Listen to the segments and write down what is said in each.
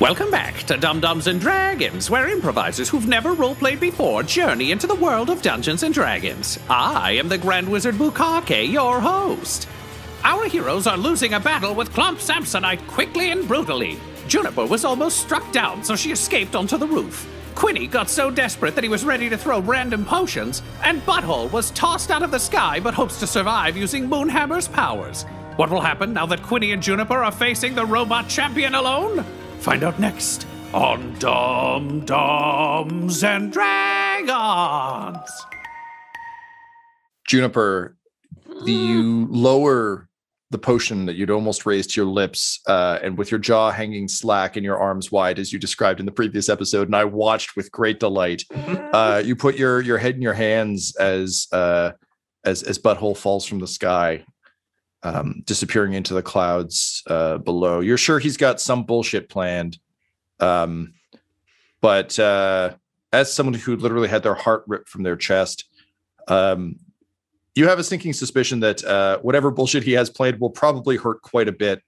Welcome back to Dum-Dums and Dragons, where improvisers who've never roleplayed before journey into the world of Dungeons and Dragons. I am the Grand Wizard Bukake, your host. Our heroes are losing a battle with Clomp Sampsonite quickly and brutally. Juniper was almost struck down, so she escaped onto the roof. Quinny got so desperate that he was ready to throw random potions, and Butthole was tossed out of the sky but hopes to survive using Moonhammer's powers. What will happen now that Quinny and Juniper are facing the robot champion alone? Find out next on Dum-Dums and Dragons. Juniper, you lower the potion that you'd almost raised to your lips, and with your jaw hanging slack and your arms wide, as you described in the previous episode, and I watched with great delight. You put your head in your hands as Butthole falls from the sky, disappearing into the clouds below. You're sure he's got some bullshit planned, but as someone who literally had their heart ripped from their chest, you have a sinking suspicion that whatever bullshit he has planned will probably hurt quite a bit.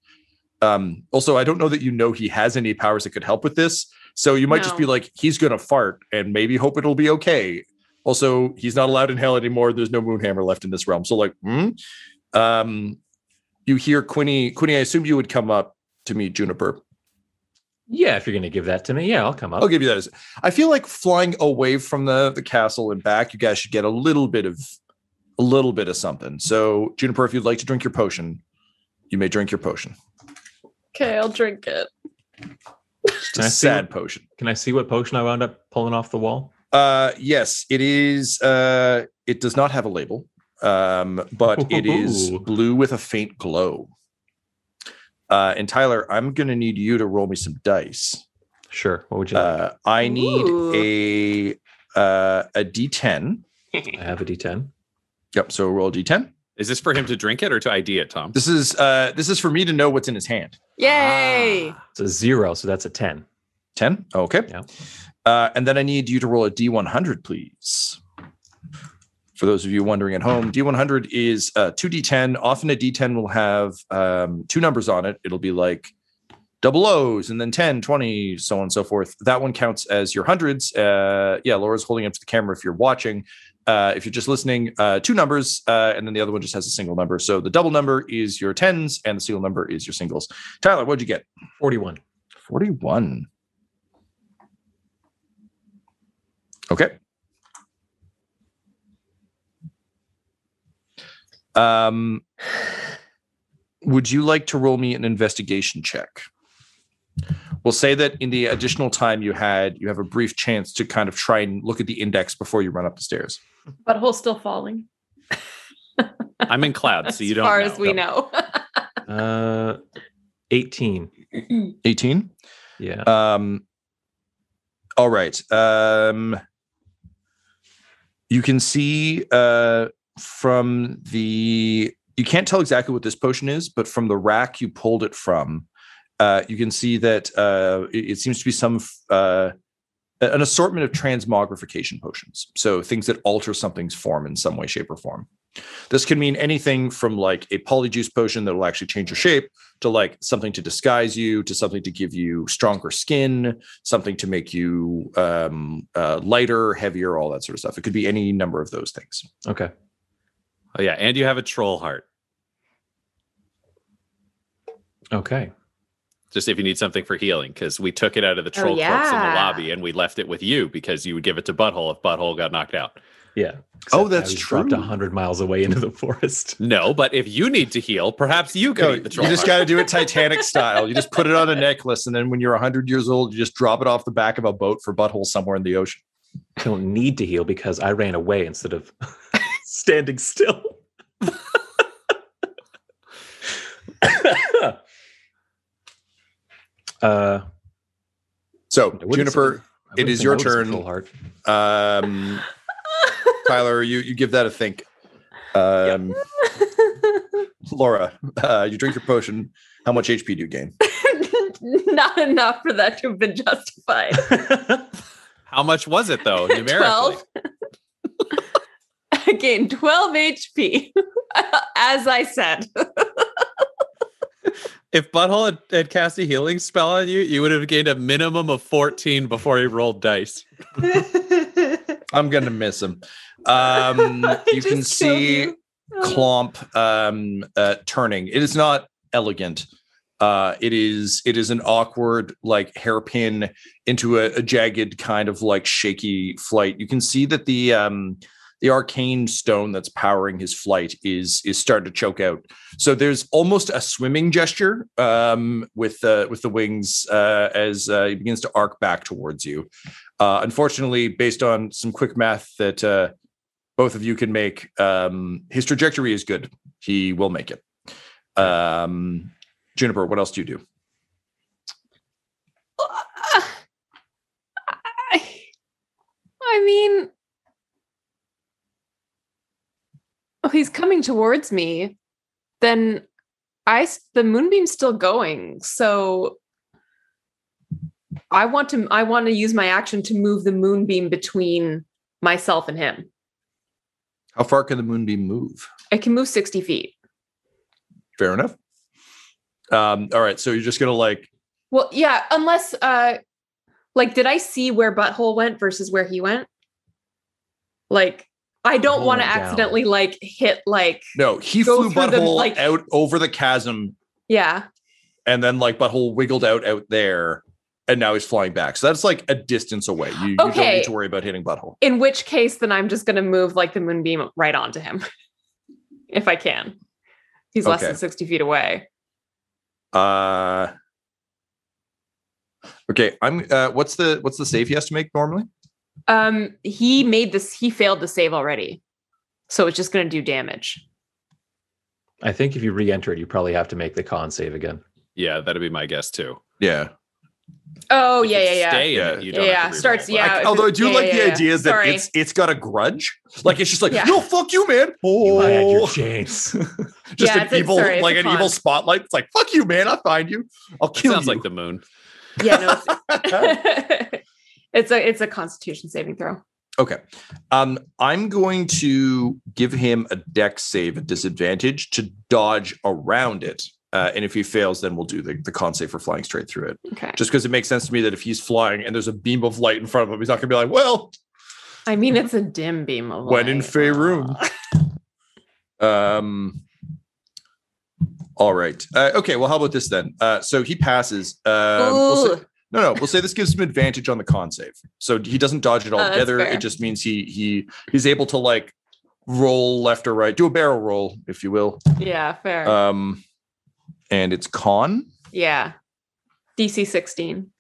Also, I don't know that he has any powers that could help with this. So you might just be like, he's going to fart and maybe hope it'll be okay. Also, he's not allowed in hell anymore. There's no Moonhammer left in this realm. So you hear Quinny. Quinny, I assume you would come up to meet Juniper. Yeah, if you're going to give that to me, I'll come up. I'll give you that. I feel like flying away from the castle and back, you guys should get a little bit of something. So, Juniper, if you'd like to drink your potion, you may drink your potion. Okay, I'll drink it. It's a sad potion. Can I see what potion I wound up pulling off the wall? Yes, it is. It does not have a label, but it is blue with a faint glow. And Tyler, I'm going to need you to roll me some dice. Sure. What would you like? I need a D10. I have a D10. Yep. So roll a D10. Is this for him to drink it or to ID it, Tom? This is for me to know what's in his hand. Yay! It's a 0, so that's a 10. 10? Okay. Yeah. And then I need you to roll a D100, please. For those of you wondering at home, D100 is 2D10. Often a D10 will have 2 numbers on it. It'll be like double O's and then 10, 20, so on and so forth. That one counts as your hundreds. Laura's holding up to the camera if you're watching. If you're just listening, 2 numbers, and then the other one just has a single number. So the double number is your 10s and the single number is your singles. Tyler, what'd you get? 41. 41. Okay. Would you like to roll me an investigation check? We'll say that in the additional time you have a brief chance to kind of try and look at the index before you run up the stairs. Butthole's still falling. I'm in clouds, so you don't know. As far as we know. 18. 18? Yeah. All right. You can see from you can't tell exactly what this potion is, but from the rack you pulled it from, you can see that it seems to be an assortment of transmogrification potions. So things that alter something's form in some way, shape, or form. This can mean anything from like a polyjuice potion that will actually change your shape to like something to disguise you, to something to give you stronger skin, something to make you lighter, heavier, all that sort of stuff. It could be any number of those things. Okay. Oh yeah, and you have a troll heart. Okay. Just if you need something for healing, because we took it out of the troll corpse in the lobby and we left it with you because you would give it to Butthole if Butthole got knocked out. Yeah. Oh, that's true. Dropped 100 miles away into the forest. No, but if you need to heal, perhaps you can eat the troll You just got to do it Titanic style. You just put it on a necklace, and then when you're 100 years old, you just drop it off the back of a boat for Butthole somewhere in the ocean. I don't need to heal because I ran away instead of standing still. So Juniper, it is your turn. Tyler, you give that a think. Laura, you drink your potion. How much HP do you gain? Not enough for that to have been justified. How much was it though, numerically? 12. I gained 12 HP, as I said. If Butthole had cast a healing spell on you, you would have gained a minimum of 14 before he rolled dice. I'm gonna miss him. You can see Clomp turning. It is not elegant. It is an awkward, like, hairpin into a jagged kind of like shaky flight. You can see that the arcane stone that's powering his flight is starting to choke out. So there's almost a swimming gesture with the wings as he begins to arc back towards you. Unfortunately, based on some quick math that both of you can make, his trajectory is good. He will make it. Juniper, what else do you do? I mean, he's coming towards me. Then the moonbeam's still going, so I want to use my action to move the moonbeam between myself and him. How far can the moonbeam move? I can move 60 feet. Fair enough. All right, so you're just gonna like. Well, yeah, unless did I see where Butthole went versus where he went? Like, I don't want to accidentally hit No, he flew Butthole out over the chasm. Yeah. And then Butthole wiggled out there, and now he's flying back. So that's like a distance away. You don't need to worry about hitting Butthole. In which case, then I'm just gonna move the moonbeam right onto him. If I can. He's less than 60 feet away. Okay. What's the save he has to make normally? He failed the save already. So it's just gonna do damage. I think if you re-enter it, you probably have to make the con save again. Yeah, that'd be my guess too. Yeah. Oh, yeah. Stay in it, you don't have to starts. Yeah. Although I do like the idea that it's got a grudge. Like it's just like, no, fuck you, man. You had your chance. Just an evil spotlight. It's like, fuck you, man. I'll find you. I'll kill you. Sounds like the moon. Yeah, no. It's a Constitution saving throw. Okay. I'm going to give him a dex save at disadvantage to dodge around it. And if he fails, then we'll do the con save for flying straight through it. Okay. Just because it makes sense to me that if he's flying and there's a beam of light in front of him, he's not going to be like, well. I mean, it's a dim beam of light. When in Faerun. All right. Okay, well, how about this then? So he passes. We'll say this gives him advantage on the con save. So he doesn't dodge it altogether. It just means he's able to roll left or right, do a barrel roll, if you will. Yeah, fair. And it's con. Yeah. DC 16.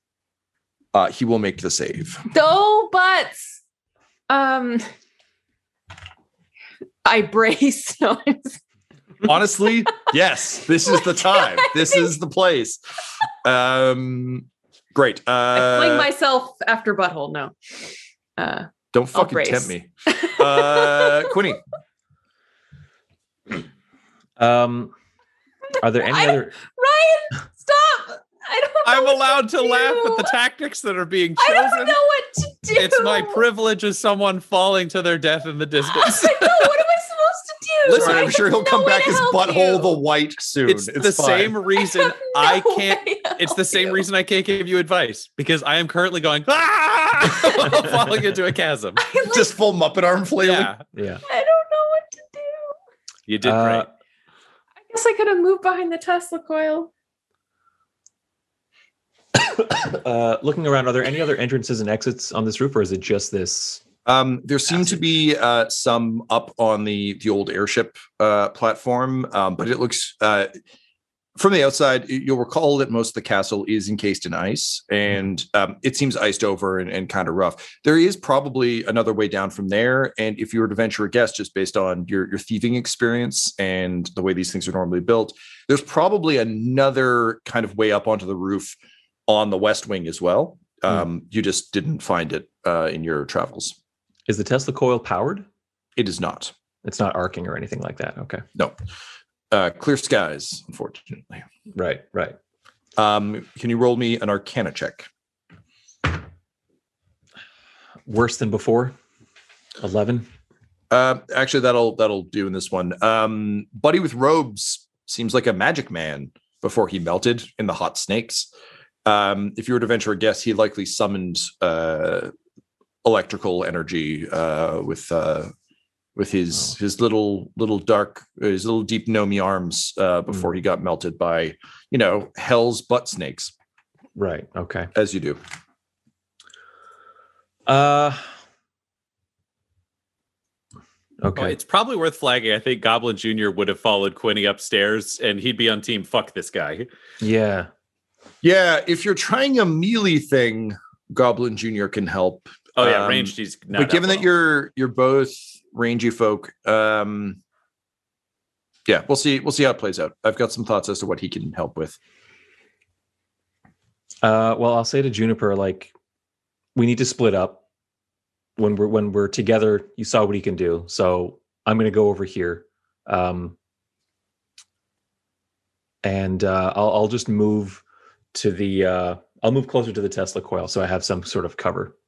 He will make the save. No butts. I brace. Honestly, yes. This is the time. This is the place. Great. I fling myself after Butthole. No. Don't fucking tempt me. Quinny. Are there any other? Ryan, stop! I'm allowed to laugh at the tactics that are being chosen. I don't know what to do. It's my privilege as someone falling to their death in the distance. I know. What am I supposed to do? Listen, I'm sure he'll come back as Butthole the White soon. It's the same reason I can't. It's the same reason I can't give you advice because I am currently going falling into a chasm. Just full Muppet arm flailing. Yeah. I don't know what to do. You did great. I guess I could have moved behind the Tesla coil. Looking around, are there any other entrances and exits on this roof, or is it just this? There seem to be some up on the old airship platform, but it looks from the outside. You'll recall that most of the castle is encased in ice, and it seems iced over and kind of rough. There is probably another way down from there, and if you were to venture a guess, just based on your thieving experience and the way these things are normally built, there's probably another kind of way up onto the roof on the west wing as well. You just didn't find it in your travels. Is the Tesla coil powered? It is not. It's not arcing or anything like that. Okay. No. Clear skies, unfortunately. Right. Can you roll me an Arcana check? Worse than before? 11? Actually, that'll do in this one. Buddy with robes seems like a magic man. before he melted in the hot snakes. If you were to venture a guess, he likely summoned electrical energy with his little deep gnomey arms before he got melted by, hell's butt snakes. Right. Okay. As you do. Okay. Oh, it's probably worth flagging. I think Goblin Jr. would have followed Quinny upstairs, and he'd be on team fuck this guy. Yeah. Yeah. If you're trying a melee thing, Goblin Jr. can help. Oh yeah, ranged. He's not. But given that you're both rangy folk, yeah, we'll see how it plays out. I've got some thoughts as to what he can help with. Well, I'll say to Juniper, like, we need to split up. When we're together, you saw what he can do. So I'm going to go over here, and I'll just move to the. I'll move closer to the Tesla coil, so I have some sort of cover.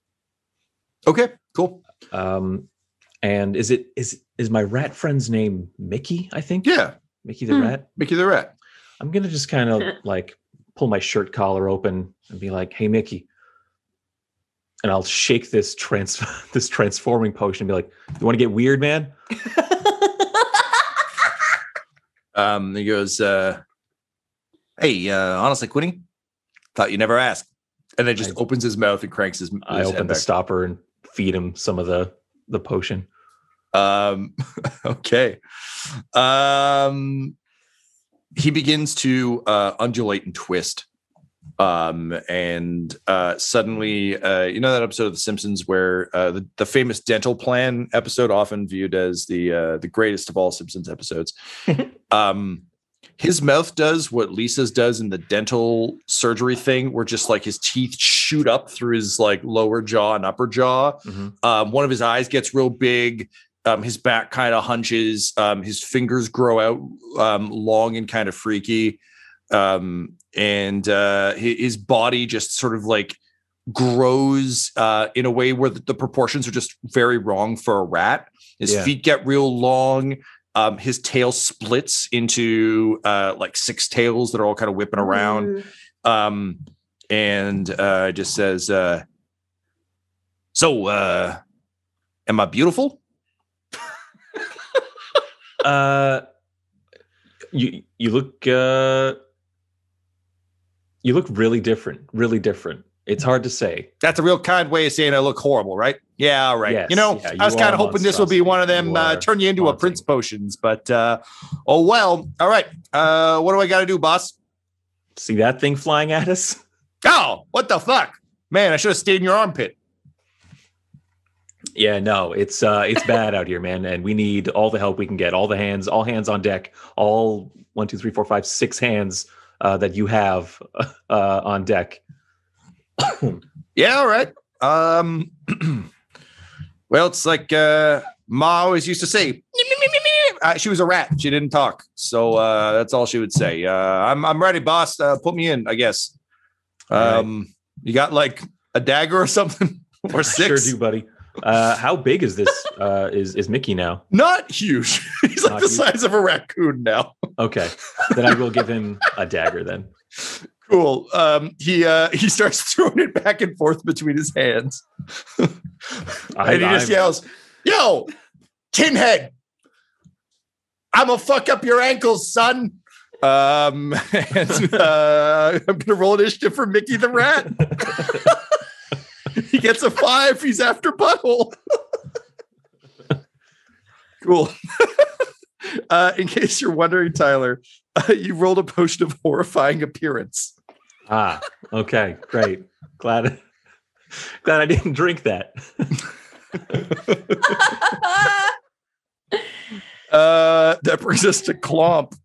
Okay, cool. And is my rat friend's name Mickey? I think. Yeah, Mickey the rat. Mickey the rat. I'm gonna just kind of like pull my shirt collar open and be like, "Hey, Mickey." And I'll shake this transforming potion and be like, "You want to get weird, man?" He goes, "Hey, honestly, Quinny, thought you never asked." And then just opens his mouth and cranks his I open the stopper and feed him some of the potion. Okay. He begins to undulate and twist. And suddenly, that episode of The Simpsons where the famous dental plan episode, often viewed as the greatest of all Simpsons episodes. His mouth does what Lisa's does in the dental surgery thing, where just like his teeth shoot up through his like lower jaw and upper jaw. Mm-hmm. One of his eyes gets real big. His back kind of hunches. His fingers grow out long and kind of freaky. And his body just sort of like grows in a way where the proportions are just very wrong for a rat. His feet get real long. His tail splits into like six tails that are all kind of whipping around. And just says, so am I beautiful? You look really different. It's hard to say. That's a real kind way of saying I look horrible, right? Yeah, all right. Yes, you I was kind of hoping this would be one of them turn you into a prince potions, but oh well. All right. What do I got to do, boss? See that thing flying at us? Oh, what the fuck? Man, I should have stayed in your armpit. Yeah, no, it's bad out here, man, and we need all the help we can get. All hands on deck. All 1, 2, 3, 4, 5, 6 hands that you have on deck. Yeah, all right. Well, it's like Ma always used to say. She was a rat. She didn't talk, so that's all she would say. I'm ready, boss. Put me in, I guess. Right. You got like a dagger or something, or 6? Sure do, buddy. How big is this? Is Mickey now? Not huge. He's like the size of a raccoon now. Okay, then I will give him a dagger then. Cool. He starts throwing it back and forth between his hands. And he just yells, "Yo, Tinhead, I'm gonna fuck up your ankles, son." I'm gonna roll initiative for Mickey the Rat. He gets a 5. He's after Butthole. Cool. In case you're wondering, Tyler, you rolled a potion of horrifying appearance. Ah, okay, great. Glad I didn't drink that. That brings us to Clomp.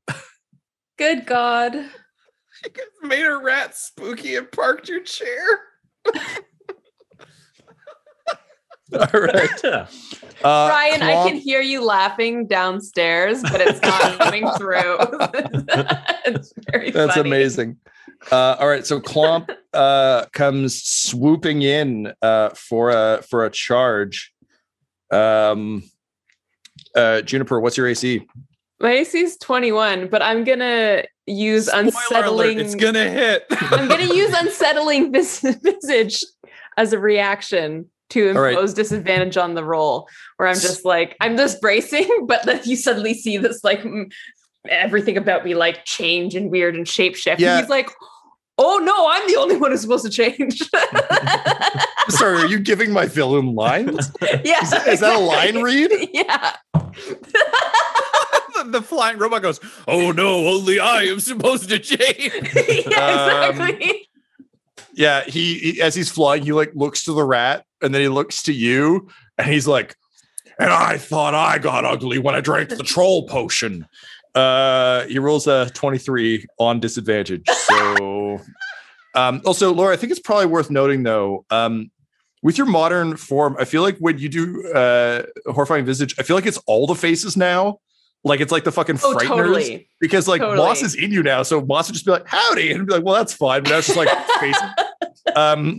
Good God. You guys made a rat spooky and parked your chair. All right. Ryan, Clomp. I can hear you laughing downstairs, but it's not coming through. It's very That's funny. amazing. All right, so Clomp comes swooping in for a charge. Juniper, what's your AC? My AC is 21, but I'm gonna use Spoiler unsettling. alert, it's gonna hit. I'm gonna use unsettling visage as a reaction to impose disadvantage on the roll. Where I'm just like, I'm just bracing, but then you suddenly see this like everything about me like change and weird and shapeshift. Yeah. And he's like, oh no, I'm the only one who's supposed to change. Sorry, are you giving my villain lines? Yeah. Is that a line read? Yeah. The flying robot goes, oh no, only I am supposed to change. Yeah, exactly. Yeah, he as he's flying, he like looks to the rat and then he looks to you and he's like, and I thought I got ugly when I drank the troll potion. He rolls a 23 on disadvantage. So also, Laura, I think it's probably worth noting though, with your modern form, I feel like when you do horrifying visage, I feel like it's all the faces now. Like it's like the fucking frighteners. Totally. Because like Moss is in you now, so Moss would just be like, howdy, and be like, well, that's fine. But now it's just like faces.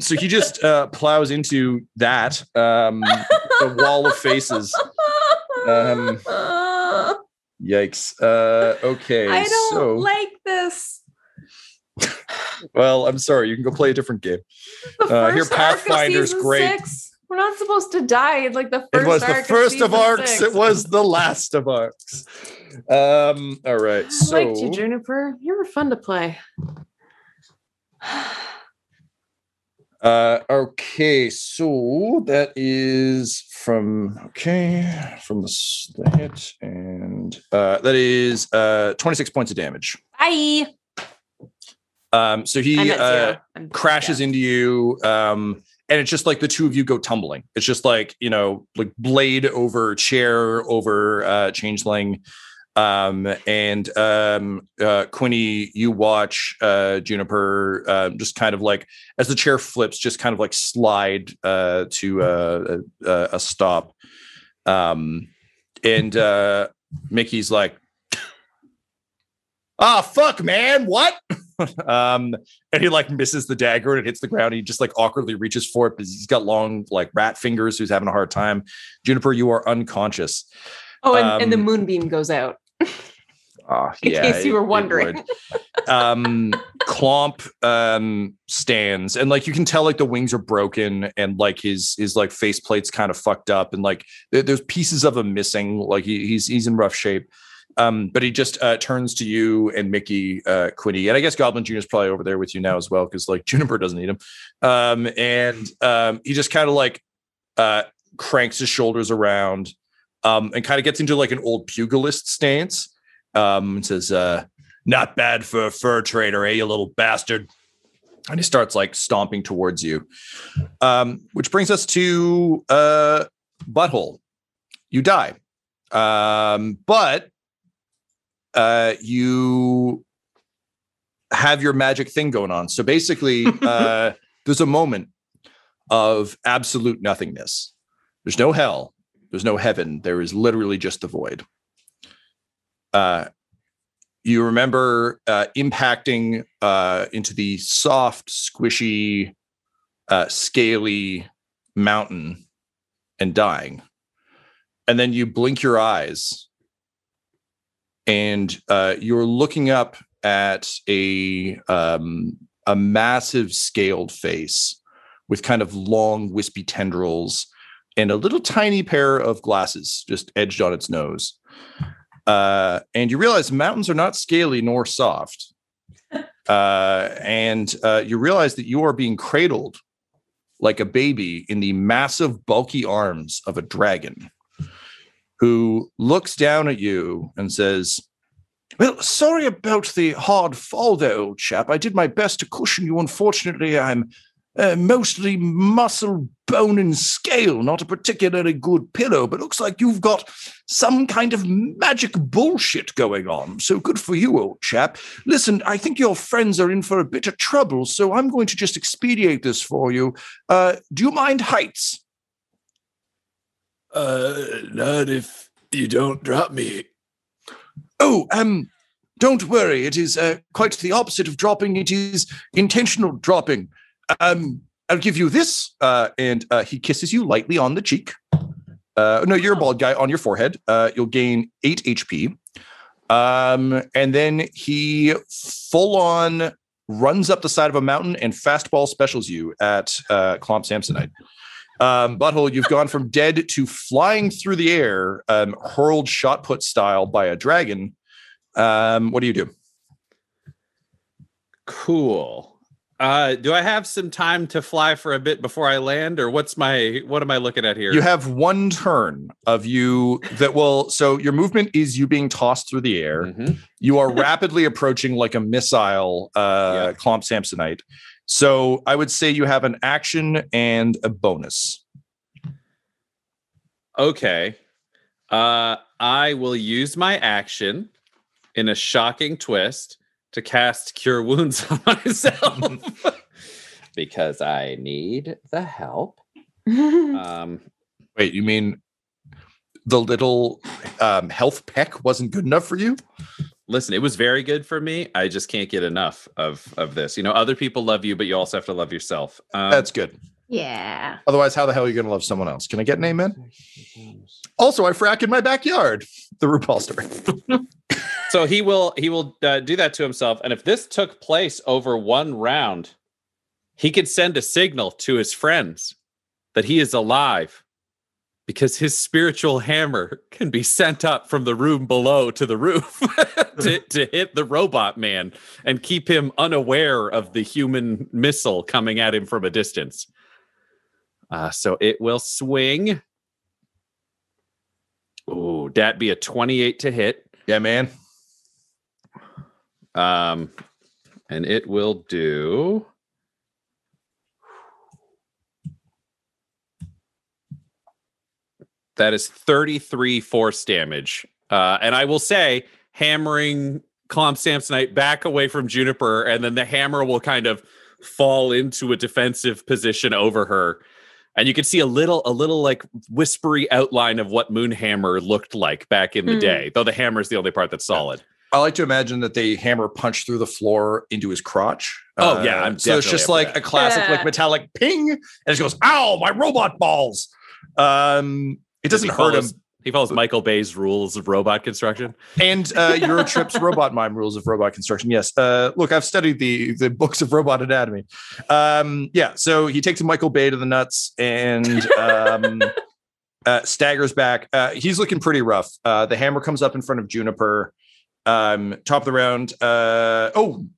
So he just plows into that the wall of faces. Yikes. Okay. I don't like this. Well, I'm sorry. You can go play a different game. Here, Pathfinder's great. 6. We're not supposed to die. It's like the first. It was the arc first of arcs. 6. It was the last of arcs. All right. So I liked you, Juniper. You were fun to play. Okay, so that is from the hit, and that is 26 points of damage. Bye. So he crashes into you, and it's just like the two of you go tumbling. It's just like, you know, like blade over chair over changeling. And Quinny, you watch Juniper just kind of like as the chair flips, just kind of like slide to a stop. And Mickey's like, fuck, man, what? And he like misses the dagger and it hits the ground. He just like awkwardly reaches for it because he's got long like rat fingers. Who's having a hard time. Juniper, you are unconscious. Oh, and the moonbeam goes out. In case you were wondering. Clomp stands and like you can tell like the wings are broken and like his like faceplate's kind of fucked up and like there's pieces of him missing. Like he's in rough shape. But he just turns to you and Mickey, Quinny, and I guess Goblin Jr. is probably over there with you now as well because like Juniper doesn't need him. And he just kind of like cranks his shoulders around and kind of gets into like an old pugilist stance. And says, "Not bad for a fur trader, eh, you little bastard?" And he starts like stomping towards you, which brings us to Butthole. You die, but you have your magic thing going on. So basically, there's a moment of absolute nothingness. There's no hell. There's no heaven. There is literally just the void. You remember impacting into the soft, squishy, scaly mountain and dying. And then you blink your eyes and you're looking up at a massive scaled face with kind of long, wispy tendrils and a little tiny pair of glasses just edged on its nose. And you realize mountains are not scaly nor soft. And you realize that you are being cradled like a baby in the massive, bulky arms of a dragon who looks down at you and says, "Well, sorry about the hard fall there, old chap. I did my best to cushion you. Unfortunately, I'm mostly muscle, bone, and scale, not a particularly good pillow, but looks like you've got some kind of magic bullshit going on. So good for you, old chap. Listen, I think your friends are in for a bit of trouble, so I'm going to just expedite this for you. Do you mind heights?" Not if you don't drop me. Oh, don't worry. It is quite the opposite of dropping. It is intentional dropping. I'll give you this, and he kisses you lightly on the cheek. No, you're a bald guy, on your forehead. You'll gain 8 HP. And then he full on runs up the side of a mountain and fastball specials you at Clomp Sampsonite. Butthole, you've gone from dead to flying through the air, hurled shot put style by a dragon. What do you do? Cool. Do I have some time to fly for a bit before I land, or what am I looking at here? You have one turn of you that will, so your movement is you being tossed through the air. Mm-hmm. You are rapidly approaching like a missile, Clomp Sampsonite. So I would say you have an action and a bonus. Okay. I will use my action in a shocking twist to cast Cure Wounds on myself because I need the help. Wait, you mean the little health peck wasn't good enough for you? Listen, it was very good for me. I just can't get enough of this. You know, other people love you, but you also have to love yourself. That's good. Yeah. Otherwise, how the hell are you going to love someone else? Can I get an amen? Also, I frack in my backyard. The RuPaul story. So he will do that to himself. And if this took place over one round, he could send a signal to his friends that he is alive because his spiritual hammer can be sent up from the room below to the roof to hit the robot man and keep him unaware of the human missile coming at him from a distance. So it will swing. Ooh, that'd be a 28 to hit. Yeah, man. And it will do. That is 33 force damage. And I will say, hammering Clomp Sampsonite back away from Juniper, and then the hammer will kind of fall into a defensive position over her. And you can see a little like whispery outline of what Moonhammer looked like back in the day, though the hammer is the only part that's solid. I like to imagine that they hammer punch through the floor into his crotch. Oh, yeah. So it's just like a classic like metallic ping, and it goes, ow, my robot balls. It doesn't hurt him. He follows Michael Bay's rules of robot construction. And Eurotrip's robot mime rules of robot construction. Yes. Look, I've studied the books of robot anatomy. So he takes Michael Bay to the nuts and staggers back. He's looking pretty rough. The hammer comes up in front of Juniper. Top of the round.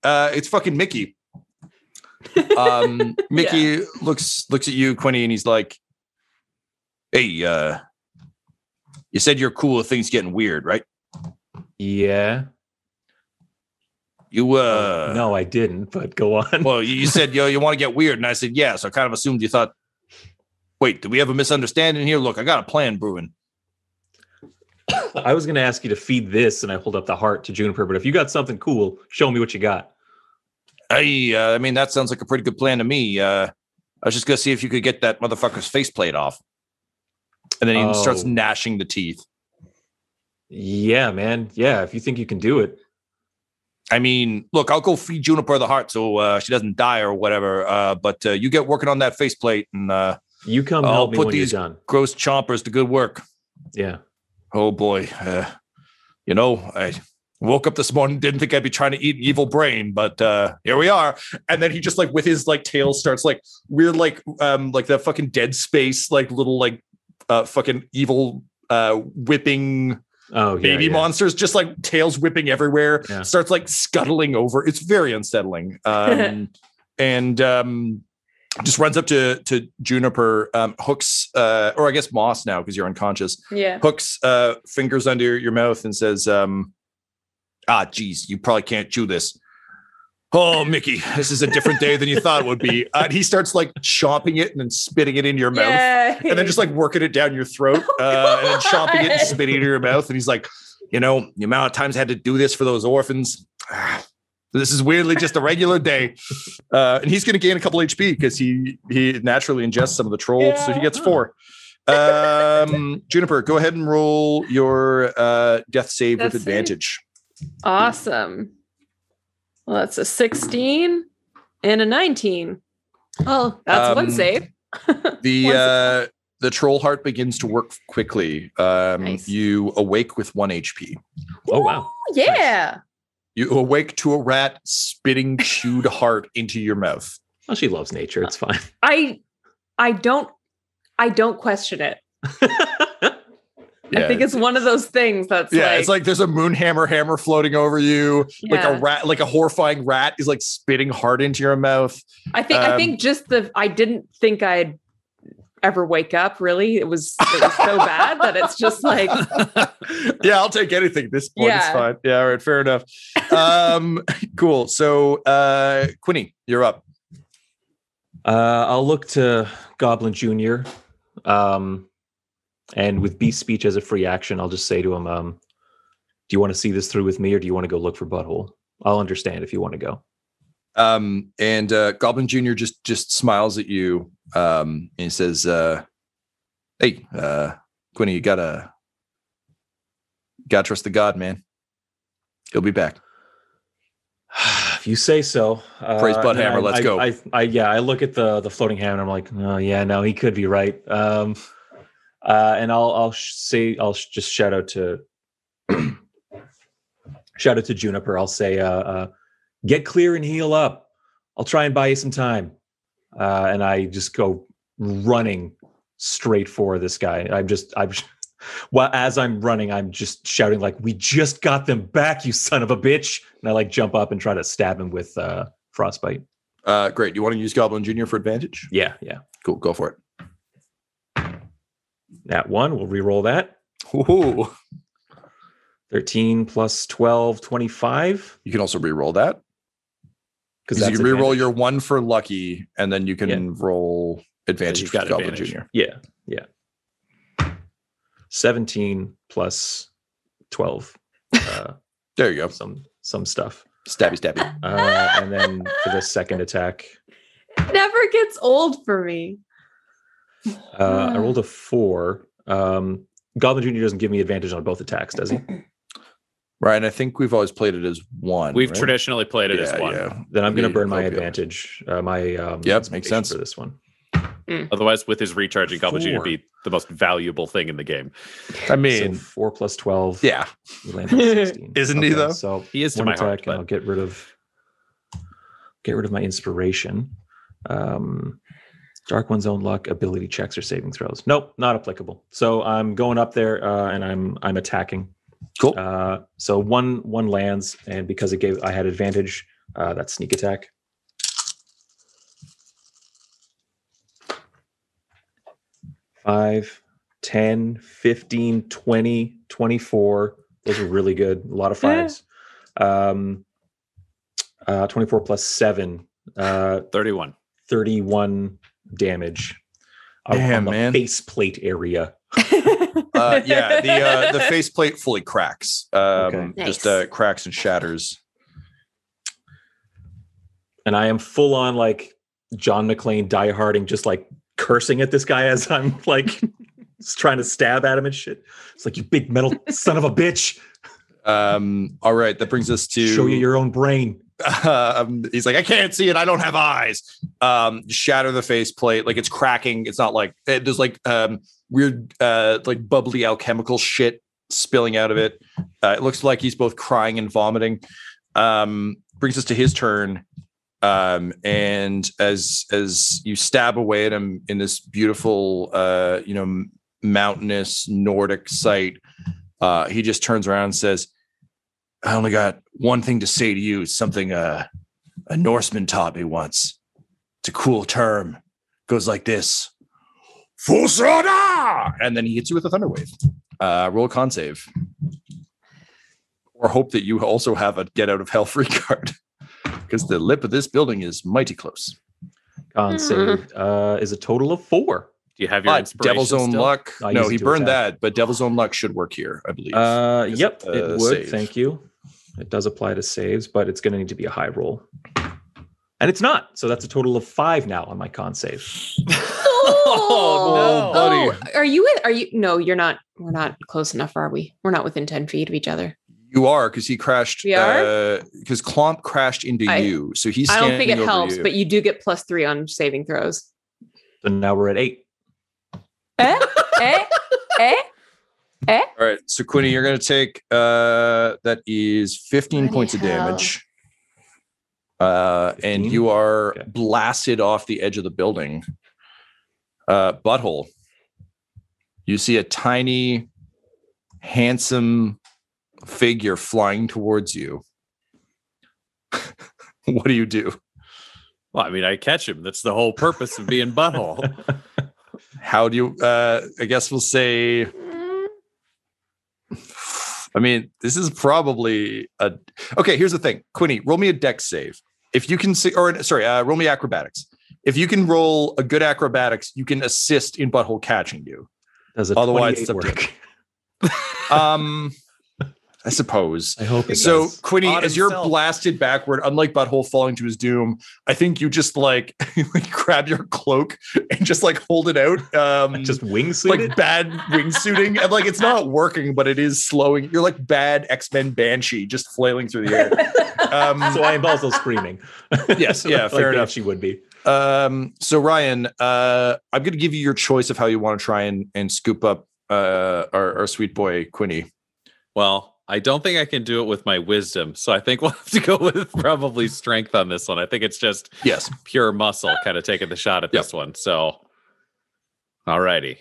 It's fucking Mickey. Mickey looks at you, Quinny, and he's like, hey, you said you're cool if things getting weird, right? Yeah. You no, I didn't, but go on. Well, you said you want to get weird, and I said yeah, so I kind of assumed you thought, wait, did we have a misunderstanding here? Look, I got a plan brewing. I was going to ask you to feed this, and I hold up the heart to Juniper, but if you got something cool, show me what you got. I mean, that sounds like a pretty good plan to me. I was just going to see if you could get that motherfucker's faceplate off. And then he starts gnashing the teeth. Yeah, man. Yeah, if you think you can do it. I mean, look, I'll go feed Juniper the heart so she doesn't die or whatever. But you get working on that faceplate, and you come help me when you're done. Gross chompers to good work. Yeah. Oh boy. I woke up this morning, didn't think I'd be trying to eat an evil brain, but here we are. And then he just like with his like tail starts like weird like the fucking Dead Space like little like fucking evil whipping baby monsters, just like tails whipping everywhere, starts like scuttling over. It's very unsettling. And just runs up to Juniper, hooks or I guess Moss now because you're unconscious. Yeah. Hooks fingers under your mouth and says, geez, you probably can't chew this. Oh, Mickey, this is a different day than you thought it would be. And he starts like chomping it and then spitting it in your mouth, and then just like working it down your throat, and then chomping it and spitting it in your mouth. And he's like, the amount of times I had to do this for those orphans. This is weirdly just a regular day. And he's going to gain a couple HP because he naturally ingests some of the trolls, so he gets 4. Juniper, go ahead and roll your death save with advantage. Awesome. Well, that's a 16 and a 19. Oh, that's one save. The The troll heart begins to work quickly. Nice. You awake with 1 HP. Oh wow. Yeah. You awake to a rat spitting chewed heart into your mouth. Well, she loves nature. It's fine. I don't question it. Yeah, I think it's one of those things that's it's like there's a Moonhammer hammer floating over you. Like Yeah. a rat, like a horrifying rat is like spitting heart into your mouth. I think just I didn't think I'd ever wake up, really. It was so bad that it's just like Yeah, I'll take anything at this point. It's Yeah. fine. Yeah, all right, fair enough. Cool. So Quinny, you're up. I'll look to Goblin Jr. And with beast speech as a free action, I'll just say to him, do you want to see this through with me, or do you want to go look for Butthole? I'll understand if you want to go. And Goblin Jr. just smiles at you and he says, hey, Quinny, you gotta trust the god, man. He'll be back. If you say so. Praise Butthammer, let's go. I look at the floating hand and I'm like, oh yeah, no, he could be right. And I'll just shout out to Juniper. I'll say, get clear and heal up. I'll try and buy you some time. And I just go running straight for this guy. As I'm running, I'm just shouting like, we just got them back, you son of a bitch. And I like jump up and try to stab him with frostbite. Great. You want to use Goblin Jr. for advantage? Yeah. Cool. Go for it. That one, we'll re-roll that. Ooh. 13 plus 12, 25. You can also re-roll that. Because you can re-roll your 1 for lucky, and then you can roll advantage for Goblin Jr. Yeah. 17 plus 12. There you go. Some stuff. Stabby. And then for the second attack, it never gets old for me. I rolled a 4. Goblin Jr. doesn't give me advantage on both attacks, does he? Right, and I think we've always played it as 1. We've traditionally played it as 1. Yeah. Then I'm going to burn my advantage. Makes sense for this one. Otherwise, with his recharging, Goblin Jr. would be the most valuable thing in the game. I mean, so 4 plus 12. Yeah. We land on 16. Isn't he though? So he is to one my attack, heart. and I'll get rid of my inspiration. Dark One's own luck, ability checks, or saving throws. Nope, not applicable. So I'm going up there and I'm attacking. Cool. So one lands, and because I had advantage, that's sneak attack. Five, 10, 15, 20, 24. Those are really good. A lot of 5s. 24 plus 7. 31. 31 damage. Damn, on the man. faceplate area. The faceplate fully cracks. Just Nice. cracks and shatters. And I am full on like John McClane dieharding, just like cursing at this guy as I'm like just trying to stab at him and shit. It's like, you big metal son of a bitch. All right, that brings us to Show you your own brain. He's like, I can't see it. I don't have eyes. Shatter the faceplate. Like, it's cracking. It's not like there's like weird like bubbly alchemical shit spilling out of it. It looks like he's both crying and vomiting. Brings us to his turn. And as you stab away at him in this beautiful mountainous Nordic site, he just turns around and says, I only got one thing to say to you. Something a Norseman taught me once. It's a cool term. Goes like this. Fusada! And then he hits you with a thunder wave. Roll a con save. Or hope that you also have a get out of hell free card. Because the lip of this building is mighty close. Con save is a total of 4. Do you have your inspiration Devil's Own still? Luck. I No, use it he to burned attack. that, but Devil's Own Luck should work here, I believe. Yep, it would. Save. Thank you. It does apply to saves, but it's going to need to be a high roll. And it's not. So that's a total of 5 now on my con save. Oh, no. buddy. Are you? No, you're not. We're not close enough, are we? We're not within 10 feet of each other. You are, because he crashed. We are? Because Clomp crashed into you. So he's I don't think it standing over helps, you. but you do get +3 on saving throws. So now we're at 8. All right, so Quinny, you're going to take that is 15 points of damage. And you are blasted off the edge of the building. Butthole, you see a tiny, handsome figure flying towards you. What do you do? Well, I mean, I catch him. That's the whole purpose of being Butthole. How do you, I guess we'll say, I mean, this is probably okay, here's the thing. Quinny, roll me a dex save. If you can see, roll me acrobatics. If you can roll a good acrobatics, you can assist in Butthole catching you. Does it otherwise it's work? I suppose. I hope it so. does. Quinny, On as you're himself. blasted backward, unlike Butthole falling to his doom, I think you just like grab your cloak and just like hold it out. Just wingsuited? like bad wingsuiting, and like it's not working, but it is slowing. You're like bad X-Men Banshee, just flailing through the air. So I am also screaming. Yes, yeah, fair enough. She would be. So Ryan, I'm going to give you your choice of how you want to try and scoop up our sweet boy Quinny. Well, I don't think I can do it with my wisdom, so I think we'll have to go with probably strength on this one. I think it's just pure muscle kind of taking the shot at this one. So, alrighty.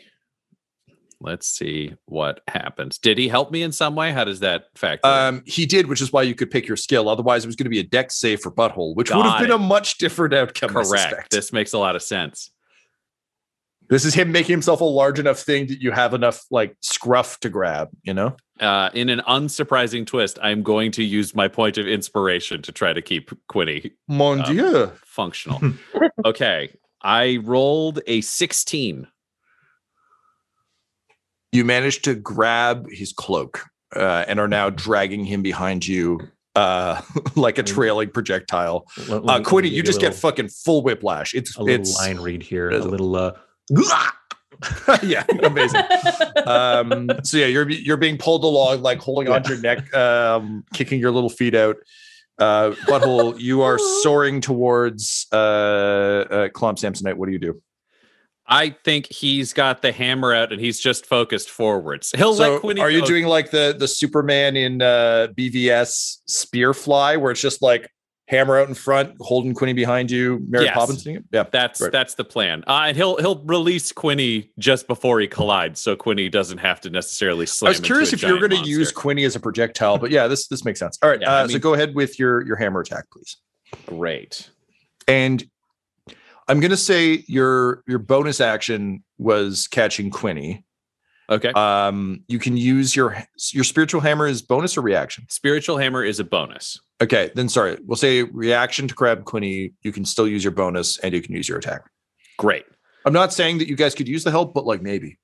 Let's see what happens. Did he help me in some way? How does that factor in? He did, which is why you could pick your skill. Otherwise, it was going to be a dex save for Butthole, which would have been a much different outcome. Correct. This makes a lot of sense. This is him making himself a large enough thing that you have enough like scruff to grab, you know? In an unsurprising twist, I'm going to use my point of inspiration to try to keep Quinny Mon Dieu. functional. Okay. I rolled a 16. You managed to grab his cloak and are now dragging him behind you like a trailing projectile. Quinny, you just get fucking full whiplash. It's a little line read here. A little yeah, amazing. So yeah, you're being pulled along, like holding onto your neck, kicking your little feet out. Butthole, you are soaring towards Clomp Sampsonite. What do you do? I think he's got the hammer out and he's just focused forwards. He'll let Quinny are you go. doing like the Superman in BVS spear fly, where it's just like hammer out in front, holding Quinny behind you, Mary Poppins doing it? Yeah, that's the plan. And he'll release Quinny just before he collides, so Quinny doesn't have to necessarily slam. I was curious if you're going to use Quinny as a projectile, but yeah, this makes sense. All right, so go ahead with your hammer attack, please. Great. And I'm going to say your bonus action was catching Quinny. Okay. You can use your spiritual hammer is bonus or reaction? Spiritual hammer is a bonus. Okay, then sorry. We'll say reaction to grab Quinny. You can still use your bonus and you can use your attack. Great. I'm not saying that you guys could use the help, but like maybe.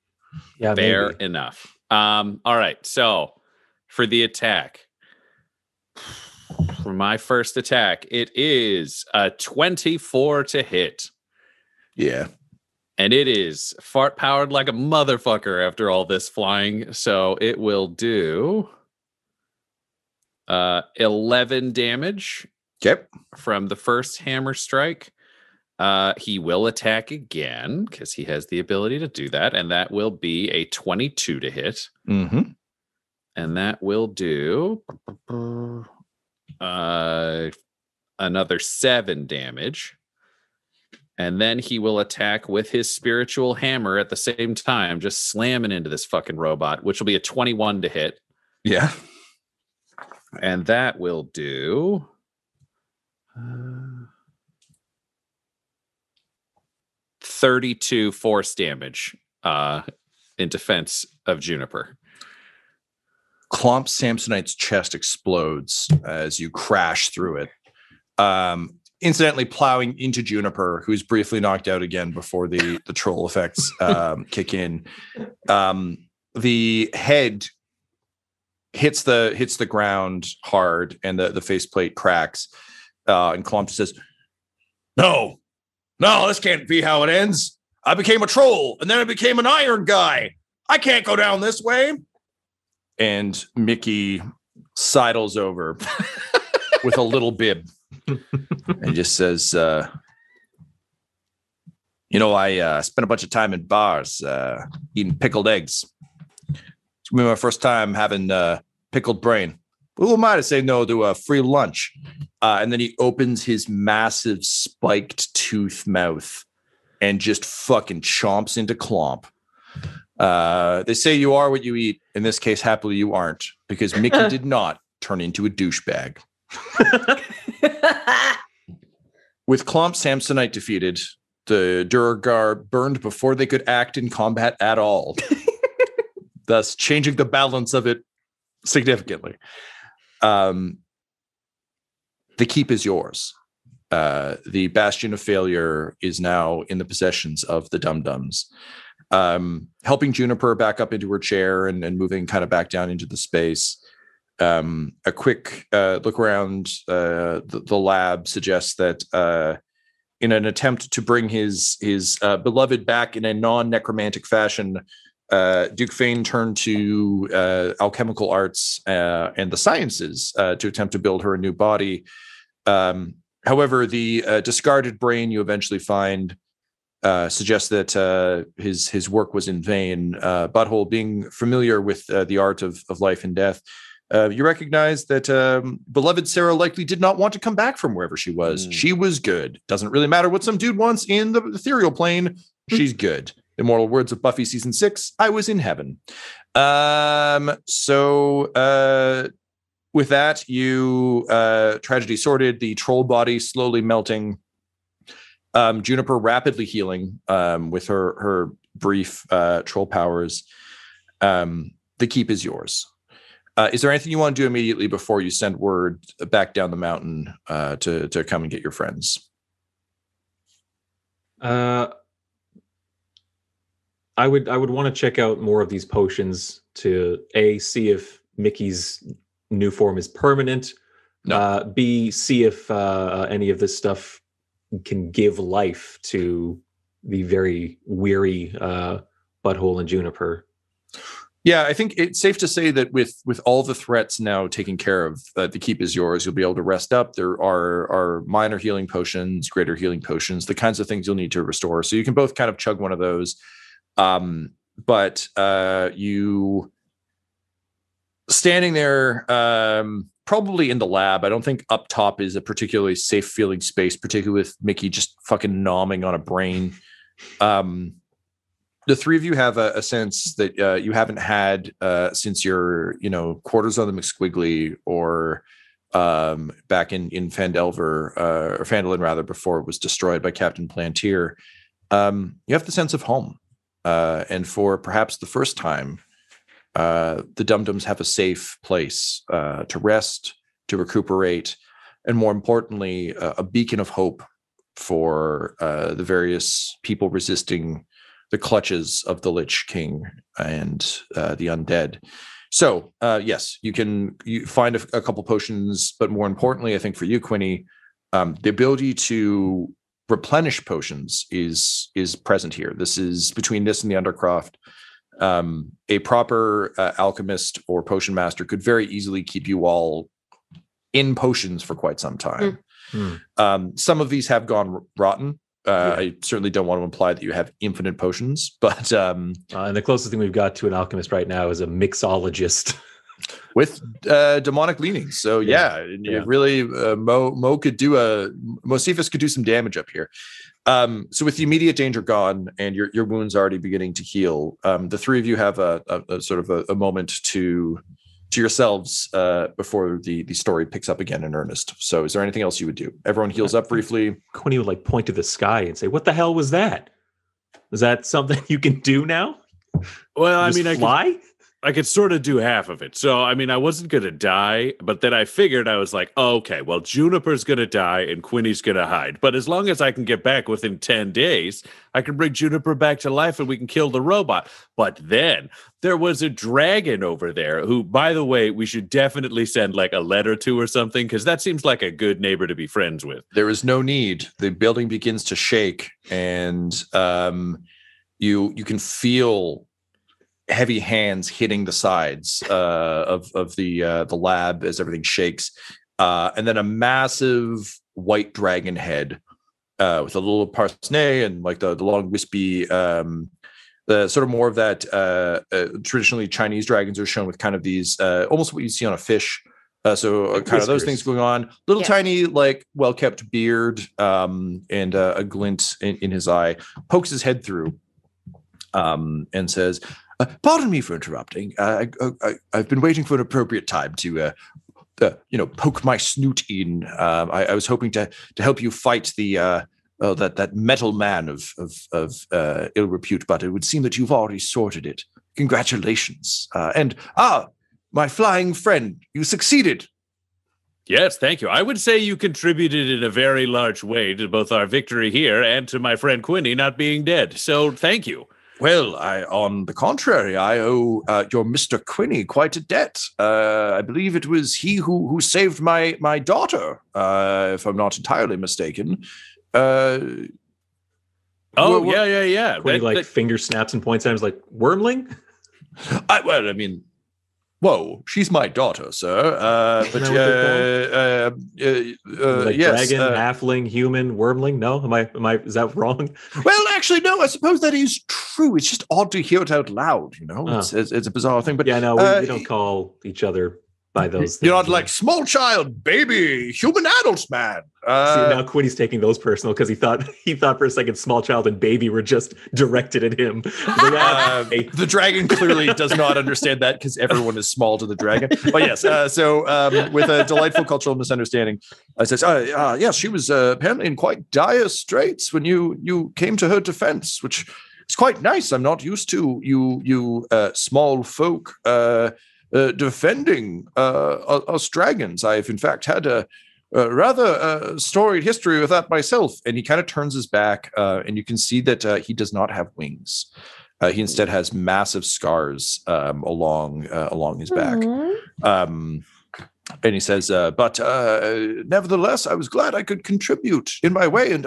Yeah, fair enough. All right. So for the attack, for my first attack, it is a 24 to hit. Yeah. And it is fart powered like a motherfucker after all this flying. So it will do 11 damage. Yep. From the first hammer strike. He will attack again because he has the ability to do that. And that will be a 22 to hit. Mm-hmm. And that will do another 7 damage. And then he will attack with his spiritual hammer at the same time, just slamming into this fucking robot, which will be a 21 to hit. Yeah. And that will do 32 force damage in defense of Juniper. Clomp Samsonite's chest explodes as you crash through it. Incidentally plowing into Juniper, who's briefly knocked out again before the troll effects kick in. The head hits the ground hard, and the faceplate cracks. And Clomp says, "No, this can't be how it ends. I became a troll, and then I became an iron guy. I can't go down this way." And Mickey sidles over with a little bib and just says, I spent a bunch of time in bars eating pickled eggs. It's gonna be my first time having pickled brain. Who am I to say no to a free lunch? And then he opens his massive spiked tooth mouth and just fucking chomps into Clomp. They say you are what you eat. In this case, happily you aren't, because Mickey did not turn into a douchebag. With Clomp Sampsonite defeated, the Duergar burned before they could act in combat at all, thus changing the balance of it significantly. The keep is yours. The Bastion of Failure is now in the possessions of the Dum-Dums. Helping Juniper back up into her chair and moving kind of back down into the space. A quick look around the lab suggests that in an attempt to bring his beloved back in a non-necromantic fashion, Duke Fane turned to alchemical arts and the sciences to attempt to build her a new body. However, the discarded brain you eventually find suggests that his work was in vain. Butthole, being familiar with the art of life and death, you recognize that beloved Sarah likely did not want to come back from wherever she was. She was good. Doesn't really matter what some dude wants in the ethereal plane. She's good. Immortal words of Buffy season 6, I was in heaven. So with that, you tragedy sorted, the troll body slowly melting, Juniper rapidly healing with her brief troll powers. The keep is yours. Is there anything you want to do immediately before you send word back down the mountain to come and get your friends? I would want to check out more of these potions to see if Mickey's new form is permanent. No. B, see if any of this stuff can give life to the very weary Butthole and Juniper. Yeah, I think it's safe to say that with all the threats now taken care of, the keep is yours. You'll be able to rest up. There are minor healing potions, greater healing potions, the kinds of things you'll need to restore. So you can both kind of chug one of those. But you standing there, probably in the lab. I don't think up top is a particularly safe feeling space, particularly with Mickey just fucking nomming on a brain. The three of you have a sense that you haven't had since your, quarters on the McSquiggly or back in Phandelver, or Phandalin rather, before it was destroyed by Captain Plantier. You have the sense of home. And for perhaps the first time, the Dum-Dums have a safe place to rest, to recuperate, and more importantly, a beacon of hope for the various people resisting the clutches of the Lich King and the undead. So, yes, you find a couple potions, but more importantly, I think for you, Quinny, the ability to replenish potions is present here. This is between this and the Undercroft. A proper alchemist or potion master could very easily keep you all in potions for quite some time. Some of these have gone rotten. I certainly don't want to imply that you have infinite potions, but and the closest thing we've got to an alchemist right now is a mixologist with demonic leanings. So really, Mosifus could do some damage up here. So with the immediate danger gone and your wounds already beginning to heal, the three of you have a sort of a moment to yourselves before the story picks up again in earnest. So is there anything else you would do? Everyone heals up briefly. Quinny would point to the sky and say, "What the hell was that? Is that something you can do now?" Well, I fly? I could sort of do half of it. So, I wasn't going to die, but then I figured, I was like, oh, okay, well, Juniper's going to die and Quinny's going to hide. But as long as I can get back within 10 days, I can bring Juniper back to life and we can kill the robot. But then there was a dragon over there who, by the way, we should definitely send like a letter to or something, because that seems like a good neighbor to be friends with. There is no need. The building begins to shake and you can feel heavy hands hitting the sides of the lab as everything shakes, and then a massive white dragon head with a little parsney and like the long wispy, the sort of more of that traditionally Chinese dragons are shown with kind of these almost what you see on a fish. So Like kind of those whiskers. things going on. Little tiny, like well-kept beard, and a glint in his eye. Pokes his head through, and says, "Pardon me for interrupting. I've been waiting for an appropriate time to, poke my snoot in. I was hoping to help you fight the that metal man of ill repute, but it would seem that you've already sorted it. Congratulations. My flying friend, you succeeded." Yes, thank you. I would say you contributed in a very large way to both our victory here and to my friend Quinny not being dead. So thank you. Well, on the contrary, I owe your Mr. Quinny quite a debt. I believe it was he who saved my daughter, if I'm not entirely mistaken. Yeah. Quinny finger snaps and points at him, is like, "Wormling?" Whoa, she's my daughter, sir. Yes, dragon, halfling, human, wormling. No, am I? Is that wrong? Well, actually, no. I suppose that is true. It's just odd to hear it out loud. It's a bizarre thing. But Yeah, no, we don't call each other by those things. You're not like small child, baby, human adult man. See, now Quinny's taking those personal because he thought for a second small child and baby were just directed at him. The dragon clearly does not understand that because everyone is small to the dragon. But yes, so with a delightful cultural misunderstanding, says, yes, she was apparently in quite dire straits when you came to her defense, which is quite nice. I'm not used to you small folk defending us dragons. I've in fact had a rather storied history with that myself. And he kind of turns his back, and you can see that he does not have wings. He instead has massive scars along his back. And he says, but nevertheless, I was glad I could contribute in my way. And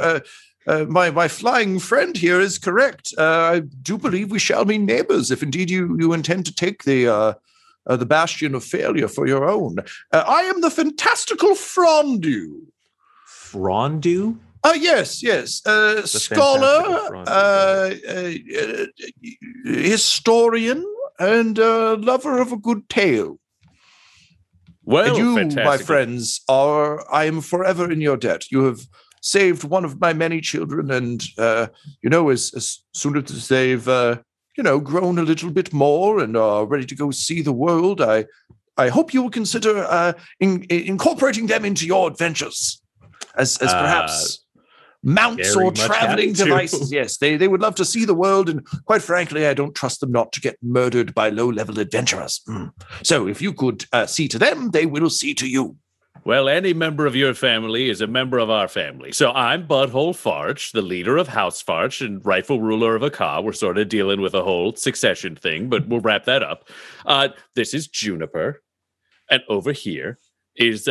my flying friend here is correct. I do believe we shall be neighbors if indeed you intend to take the bastion of failure for your own. I am the fantastical Frondu. Frondu? Yes. Scholar, historian, and lover of a good tale. Well, and you, fantastic. my friends, I am forever in your debt. You have saved one of my many children, and, as soon as they've grown a little bit more and are ready to go see the world, I hope you will consider incorporating them into your adventures as perhaps mounts or traveling devices. Yes, they would love to see the world, and quite frankly, I don't trust them not to get murdered by low-level adventurers. So if you could see to them, they will see to you. Well, any member of your family is a member of our family. So I'm Butthole Farch, the leader of House Farch and rightful ruler of Aka. We're sort of dealing with a whole succession thing, but we'll wrap that up. This is Juniper. And over here is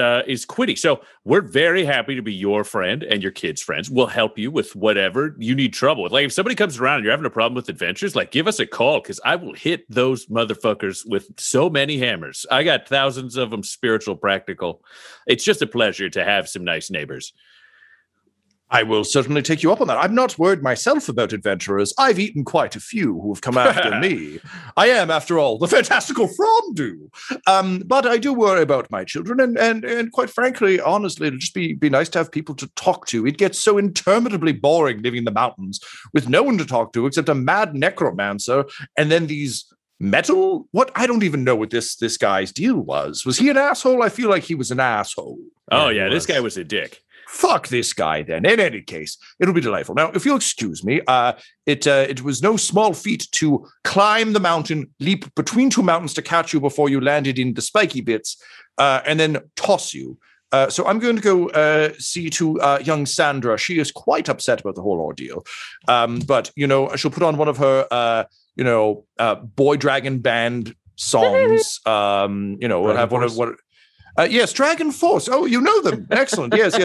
Quinny. So we're very happy to be your friend and your kids' friends. We'll help you with whatever you need trouble with. Like if somebody comes around and you're having a problem with adventures, like give us a call because I will hit those motherfuckers with so many hammers. I got thousands of them, spiritual, practical. It's just a pleasure to have some nice neighbors. I will certainly take you up on that. I'm not worried myself about adventurers. I've eaten quite a few who have come after me. I am, after all, the fantastical Frondu. But I do worry about my children, and quite frankly, honestly, it'll just be nice to have people to talk to. It gets so interminably boring living in the mountains with no one to talk to except a mad necromancer, and then these metal. What? I don't even know what this guy's deal was. Was he an asshole? I feel like he was an asshole. Oh yeah, this guy was a dick. Fuck this guy then. In any case, it'll be delightful. Now, if you'll excuse me, it was no small feat to climb the mountain, leap between two mountains to catch you before you landed in the spiky bits, and then toss you. So I'm going to go see to young Sandra. She is quite upset about the whole ordeal. But, she'll put on one of her, boy dragon band songs. We'll have one of what. Yes, Dragon Force. Oh, you know them. Excellent. Yes.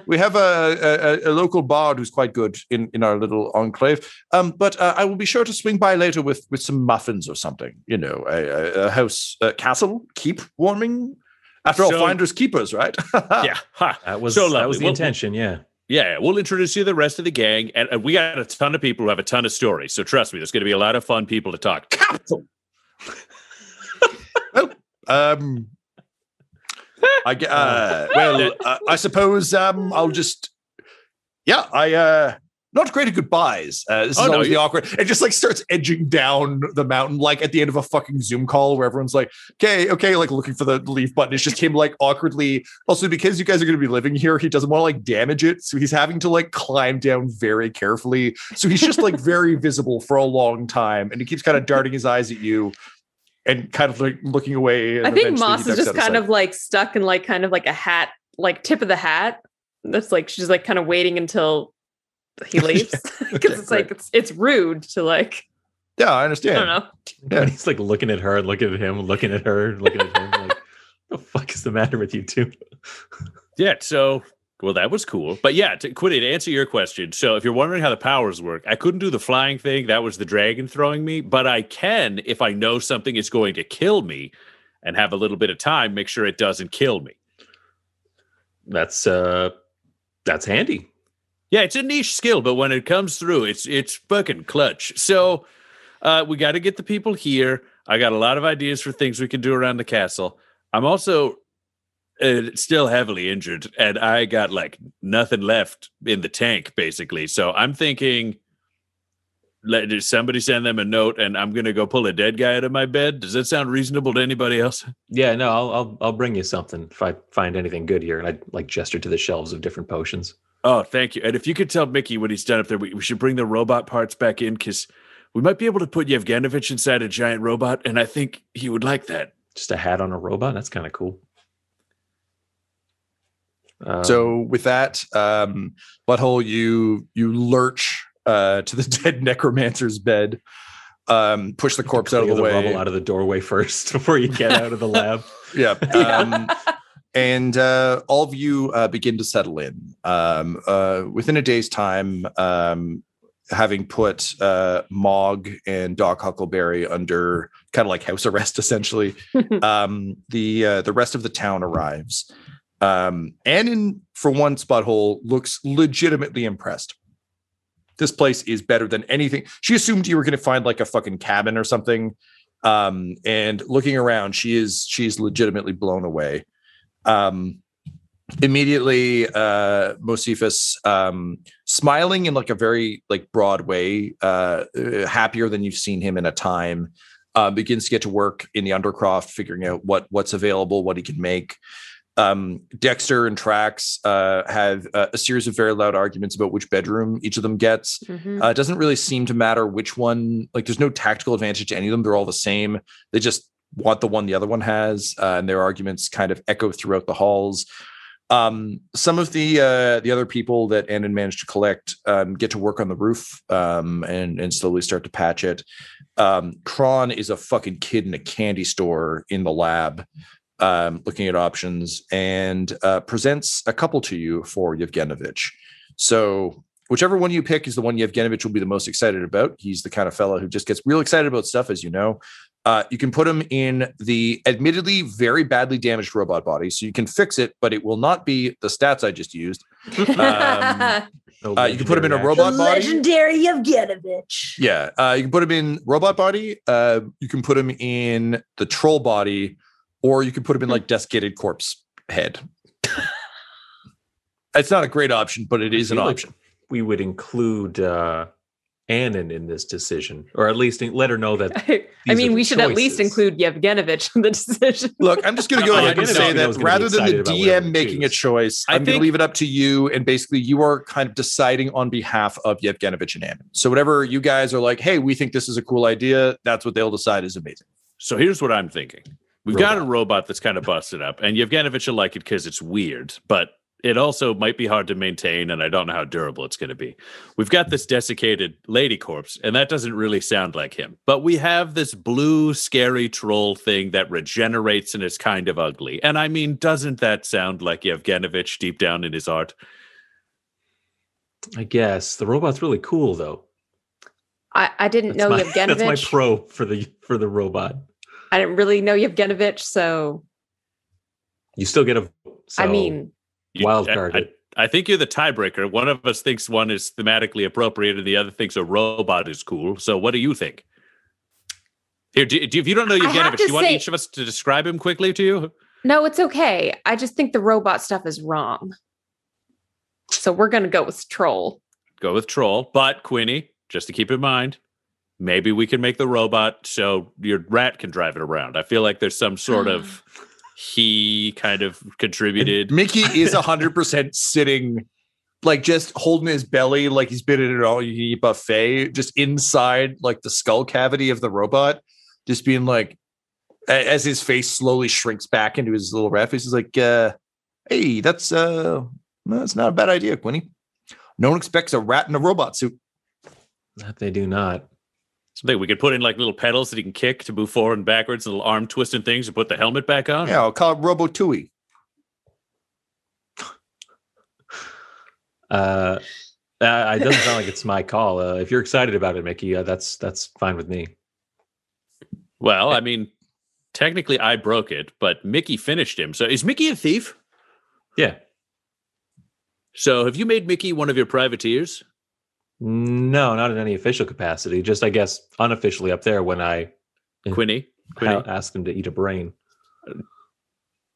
We have a local bard who's quite good in our little enclave. But I will be sure to swing by later with some muffins or something. A house, castle, keep warming. After all, finders keepers, right? Yeah. That was the intention, yeah. Yeah, we'll introduce you to the rest of the gang, and we got a ton of people who have a ton of stories. So trust me, there's going to be a lot of fun people to talk to. Capital. I suppose I'll just. Yeah, not great at goodbyes. This is always the awkward. It just like starts edging down the mountain, like at the end of a fucking Zoom call where everyone's like, okay, like looking for the leave button. It's just him like awkwardly. Also, because you guys are going to be living here, he doesn't want to like damage it. So he's having to like climb down very carefully. So he's just like very visible for a long time. And he keeps kind of darting his eyes at you and kind of like looking away. And I think Moss is just kind of like stuck in like kind of like a hat, like tip of the hat. That's like, she's like kind of waiting until he leaves because it's like it's rude to like. Yeah, I understand. I don't know. Yeah, and he's like looking at her, looking at him, looking at her, looking at him. Like, what the fuck is the matter with you two? Yeah. So, well, that was cool. But yeah, Quinny, to answer your question. So, if you're wondering how the powers work, I couldn't do the flying thing. That was the dragon throwing me. But I can, if I know something is going to kill me, and have a little bit of time, make sure it doesn't kill me. That's handy. Yeah, it's a niche skill, but when it comes through, it's fucking clutch. So we got to get the people here. I got a lot of ideas for things we can do around the castle. I'm also still heavily injured, and I got like nothing left in the tank, basically. So I'm thinking, let somebody send them a note, and I'm gonna go pull a dead guy out of my bed. Does that sound reasonable to anybody else? Yeah, no, I'll bring you something if I find anything good here. And I like gesture to the shelves of different potions. Oh, thank you. And if you could tell Mickey what he's done up there, we should bring the robot parts back in, because we might be able to put Yevgenovich inside a giant robot, and I think he would like that. Just a hat on a robot? That's kind of cool. So with that, Butthole, you lurch to the dead necromancer's bed, push the corpse out of the way. Rubble out of the doorway first before you get out of the lab. Yeah. And all of you begin to settle in. Within a day's time, having put Mog and Doc Huckleberry under kind of like house arrest, essentially, the rest of the town arrives. And for once, Butthole looks legitimately impressed. This place is better than anything. She assumed you were going to find like a fucking cabin or something. And looking around, she's legitimately blown away. Immediately, Mosifus, smiling in like a very like broad way, happier than you've seen him in a time, begins to get to work in the Undercroft, figuring out what's available, what he can make. Dexter and Trax have a series of very loud arguments about which bedroom each of them gets. It doesn't really seem to matter which one. Like, there's no tactical advantage to any of them. They're all the same. They just want the one the other one has, and their arguments kind of echo throughout the halls. Some of the other people that Andon managed to collect get to work on the roof and slowly start to patch it. Kron is a fucking kid in a candy store in the lab, looking at options, and presents a couple to you for Yevgenovich. So whichever one you pick is the one Yevgenovich will be the most excited about. He's the kind of fellow who just gets real excited about stuff, as you know. You can put him in the admittedly very badly damaged robot body, so you can fix it, but it will not be the stats I just used. You can put him in a robot body. Legendary Yevgenovich. Yeah, you can put him in robot body. You can put him in the troll body, or you can put him in like desiccated corpse head. It's not a great option, but it is an option. We would include Annan in this decision, or at least let her know that. I mean, we should at least include Yevgenovich in the decision. Look, I'm just going to go ahead and say that rather than the DM making a choice, I'm going to leave it up to you. And basically, you are kind of deciding on behalf of Yevgenovich and Annan. So whatever you guys are like, hey, we think this is a cool idea, that's what they'll decide is amazing. So here's what I'm thinking. We've got a robot that's kind of busted up, and Yevgenovich will like it because it's weird, but it also might be hard to maintain, and I don't know how durable it's going to be. We've got this desiccated lady corpse, and that doesn't really sound like him. But we have this blue, scary troll thing that regenerates and is kind of ugly. And I mean, doesn't that sound like Yevgenovich deep down in his heart? I guess. The robot's really cool, though. I didn't know Yevgenovich. That's my pro for the robot. I didn't really know Yevgenovich, so... You still get a... I mean... Wild card. I think you're the tiebreaker. One of us thinks one is thematically appropriate and the other thinks a robot is cool. So what do you think? Here, if you don't know Yevgenovich, do you want each of us to describe him quickly to you? No, it's okay. I just think the robot stuff is wrong. So we're going to go with troll. Go with troll. But Quinny, just to keep in mind, maybe we can make the robot so your rat can drive it around. I feel like there's some sort of he kind of contributed. And Mickey is 100% sitting, like just holding his belly like he's been in an all-you-can-eat buffet, just inside like the skull cavity of the robot, just being like, as his face slowly shrinks back into his little rat face, he's like, hey, that's not a bad idea, Quinny. No one expects a rat in a robot suit. That they do not. Something we could put in like little pedals that he can kick to move forward and backwards, little arm twisting things to put the helmet back on. Yeah, I'll call it Robo Tui. It doesn't sound like it's my call. If you're excited about it, Mickey, that's fine with me. Well, I mean, technically I broke it, but Mickey finished him. So is Mickey a thief? Yeah. So have you made Mickey one of your privateers? No, not in any official capacity. Just, I guess, unofficially up there when I Quinny asked him to eat a brain.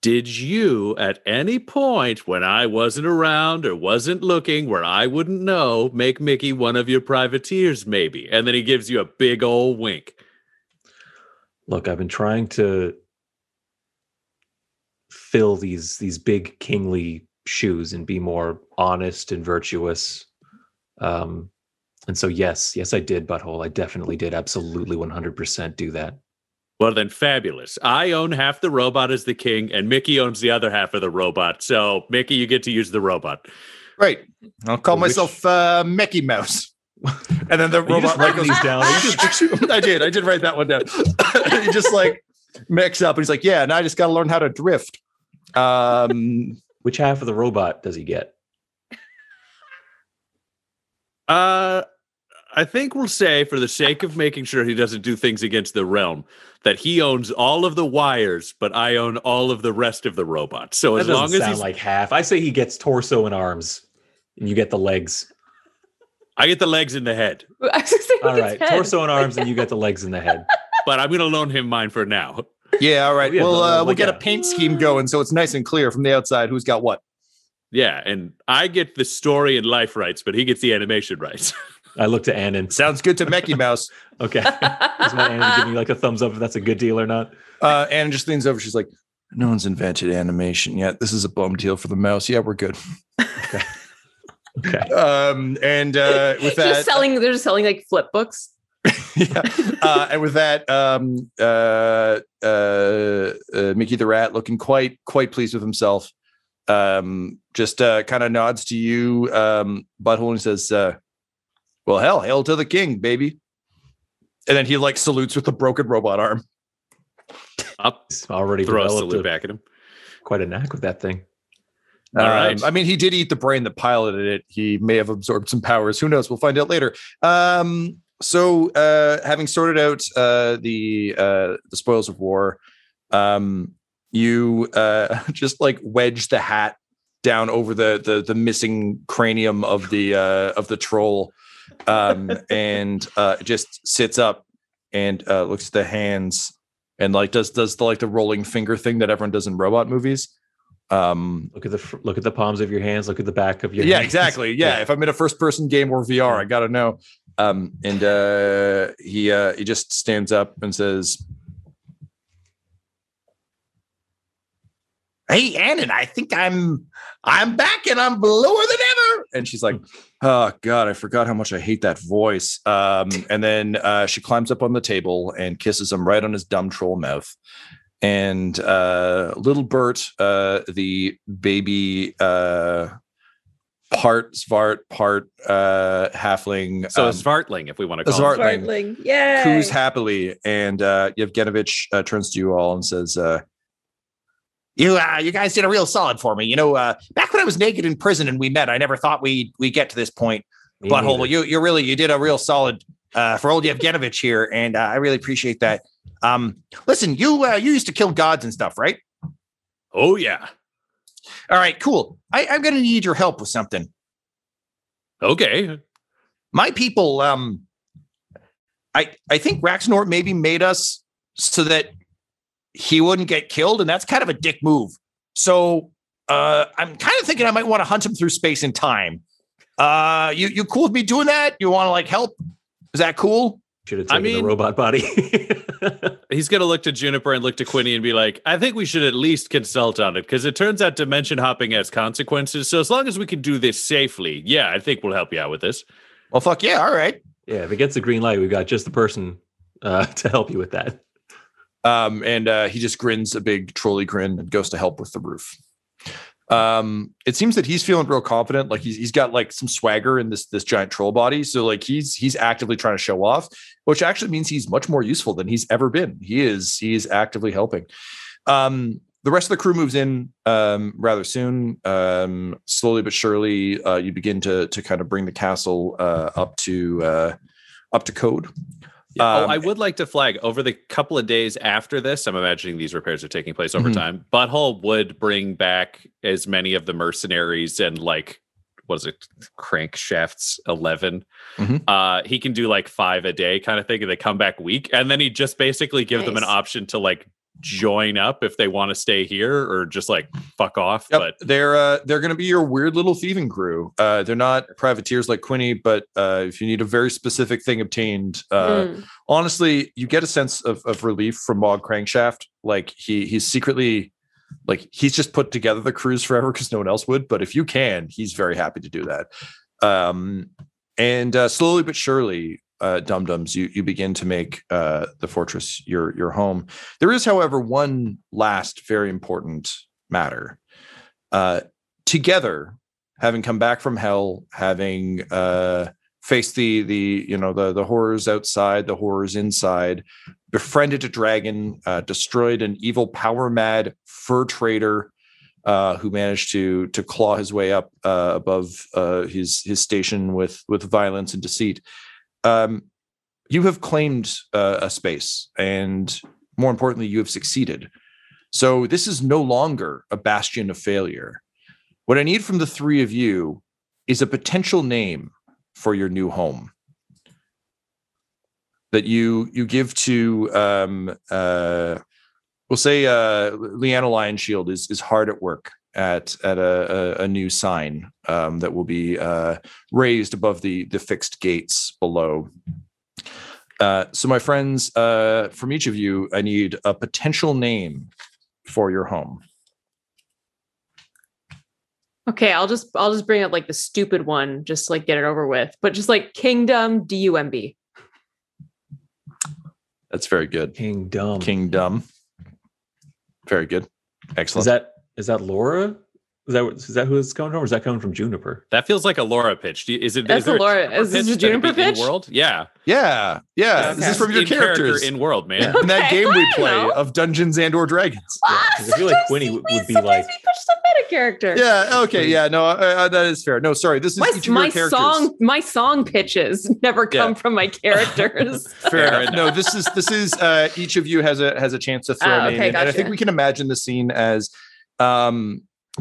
Did you at any point when I wasn't around or wasn't looking where I wouldn't know, make Mickey one of your privateers maybe? And then he gives you a big old wink. Look, I've been trying to fill these big kingly shoes and be more honest and virtuous. And so, yes, I did, Butthole. I definitely did absolutely 100% do that. Well, then fabulous. I own half the robot as the king, and Mickey owns the other half of the robot. So, Mickey, you get to use the robot. Right. I'll call myself Mickey Mouse. And then the robot goes down. I did write that one down. He just like mix up. And he's like, yeah, now I just got to learn how to drift. Which half of the robot does he get? I think we'll say, for the sake of making sure he doesn't do things against the realm, that he owns all of the wires, but I own all of the rest of the robot. So that as long as he's like half, I say he gets torso and arms, and you get the legs. I get the legs in the head. All right, torso and arms, and you get the legs in the head. But I'm going to loan him mine for now. Yeah, all right. We'll get a paint scheme going so it's nice and clear from the outside who's got what. Yeah, and I get the story and life rights, but he gets the animation rights. I look to Annan. Sounds good to Mickey Mouse. Okay. Just want Annan to give me like a thumbs up if that's a good deal or not. Annan just leans over. She's like, no one's invented animation yet. This is a bum deal for the mouse. Yeah, we're good. Okay. Okay. And with that, they're just selling like flip books. Yeah. And with that, Mickey the Rat, looking quite pleased with himself, just kind of nods to you, Butthole, and says, well, hail to the king, baby. And then he like salutes with the broken robot arm. He's already throw a developed salute back at him. Quite a knack with that thing. All right. I mean, he did eat the brain that piloted it. He may have absorbed some powers. Who knows? We'll find out later. So having sorted out the spoils of war, you just like wedge the hat down over the missing cranium of the troll, and just sits up and looks at the hands and like does the rolling finger thing that everyone does in robot movies. Look at the palms of your hands. Look at the back of your yeah hands. Exactly yeah. If I'm in a first person game or VR, I gotta know. And he just stands up and says, hey, Annan, I think I'm back and I'm bluer than ever. And she's like, oh God, I forgot how much I hate that voice. And then she climbs up on the table and kisses him right on his dumb troll mouth. And little Bert, the baby part Svart, part halfling. So a Svartling, if we want to call it. Svartling, yay! Coos happily, and Yevgenovich turns to you all and says, You guys did a real solid for me. You know, back when I was naked in prison and we met, I never thought we'd get to this point. Butthole, you did a real solid for old Yevgenovich here, and I really appreciate that. Listen, you used to kill gods and stuff, right? Oh yeah. All right, cool. I'm going to need your help with something. Okay. My people, I think Raxnort maybe made us so that he wouldn't get killed, and that's kind of a dick move. So I'm kind of thinking I might want to hunt him through space and time. You cool with me doing that? You want to like help? Is that cool? Should have taken the robot body. He's going to look to Juniper and look to Quinny and be like, I think we should at least consult on it because it turns out dimension hopping has consequences. So as long as we can do this safely, yeah, I think we'll help you out with this. Well, fuck yeah. All right. Yeah, if it gets the green light, we've got just the person to help you with that. And he just grins a big trolley grin and goes to help with the roof. It seems that he's feeling real confident. Like he's got like some swagger in this giant troll body. So like he's actively trying to show off, which actually means he's much more useful than he's ever been. He is actively helping. The rest of the crew moves in rather soon. Slowly but surely, you begin to kind of bring the castle up to code. I would like to flag over the couple of days after this. I'm imagining these repairs are taking place over time. Butthole would bring back as many of the mercenaries and like, what is it? Crankshafts 11. He can do like 5 a day kind of thing. And they come back weak. And then he just basically give them an option to like join up if they want to stay here or just like fuck off. Yep. But they're going to be your weird little thieving crew. They're not privateers like Quinny, but if you need a very specific thing obtained, honestly, you get a sense of relief from Mog Crankshaft. Like he's secretly like he's just put together the crews forever because no one else would. But if you can, he's very happy to do that. And slowly but surely, dum-dums, you begin to make the fortress your home. There is, however, one last very important matter. Together, having come back from hell, having faced the horrors outside, the horrors inside, befriended a dragon, destroyed an evil power-mad fur trader who managed to claw his way up above his station with violence and deceit. You have claimed a space, and more importantly, you have succeeded. So this is no longer a bastion of failure. What I need from the three of you is a potential name for your new home that you give to, we'll say Leanna Lionshield is hard at work at a new sign that will be raised above the fixed gates below. So my friends, from each of you, I need a potential name for your home. Okay, I'll just bring up like the stupid one, just like get it over with. But just like Kingdom DUMB. That's very good. Kingdom. Very good. Excellent. Is that Laura? Is that who it's coming from, or is that coming from Juniper? That feels like a Laura pitch. Is it? That's a Laura. Is this a Juniper pitch? World? Yeah. Okay. This is from your characters in world, man. Yeah. In that game we play of Dungeons and or Dragons. I feel like Quinny would be like. We pitch some meta character. Yeah. Okay. Yeah. No, that is fair. No, sorry. This is each of your characters. My song pitches never come from my characters. Fair enough. No, this is each of you has a chance to throw a name in, and I think we can imagine the scene as.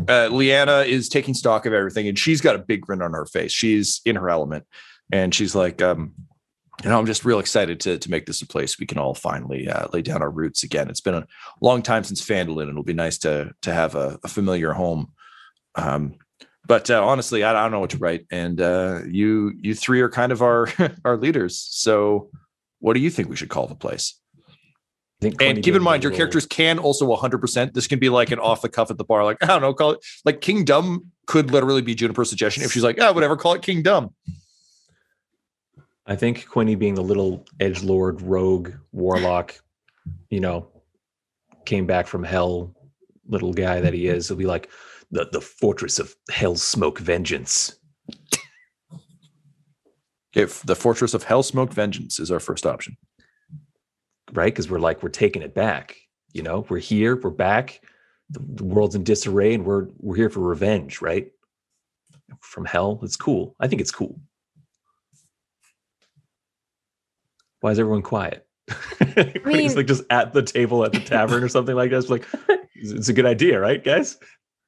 Leanna is taking stock of everything, and she's got a big grin on her face. She's in her element, and she's like, I'm just real excited to make this a place we can all finally lay down our roots again. It's been a long time since Phandalin, and it'll be nice to have a familiar home. But honestly, I don't know what to write, and you three are kind of our leaders. So, what do you think we should call the place? And keep in mind, your characters can also 100%. This can be like an off the cuff at the bar. Like, I don't know, call it like Kingdom could literally be Juniper's suggestion. If she's like, whatever, call it Kingdom. I think Quinny being the little edgelord, rogue, warlock, came back from hell, little guy that he is. He'll be like the Fortress of Hell Smoke Vengeance. If the Fortress of Hell Smoke Vengeance is our first option. Right, because we're taking it back. We're here, we're back. The world's in disarray, and we're here for revenge. Right, from hell. It's cool. I think it's cool. Why is everyone quiet? It's like just at the table at the tavern or something like that. It's like it's a good idea, right, guys?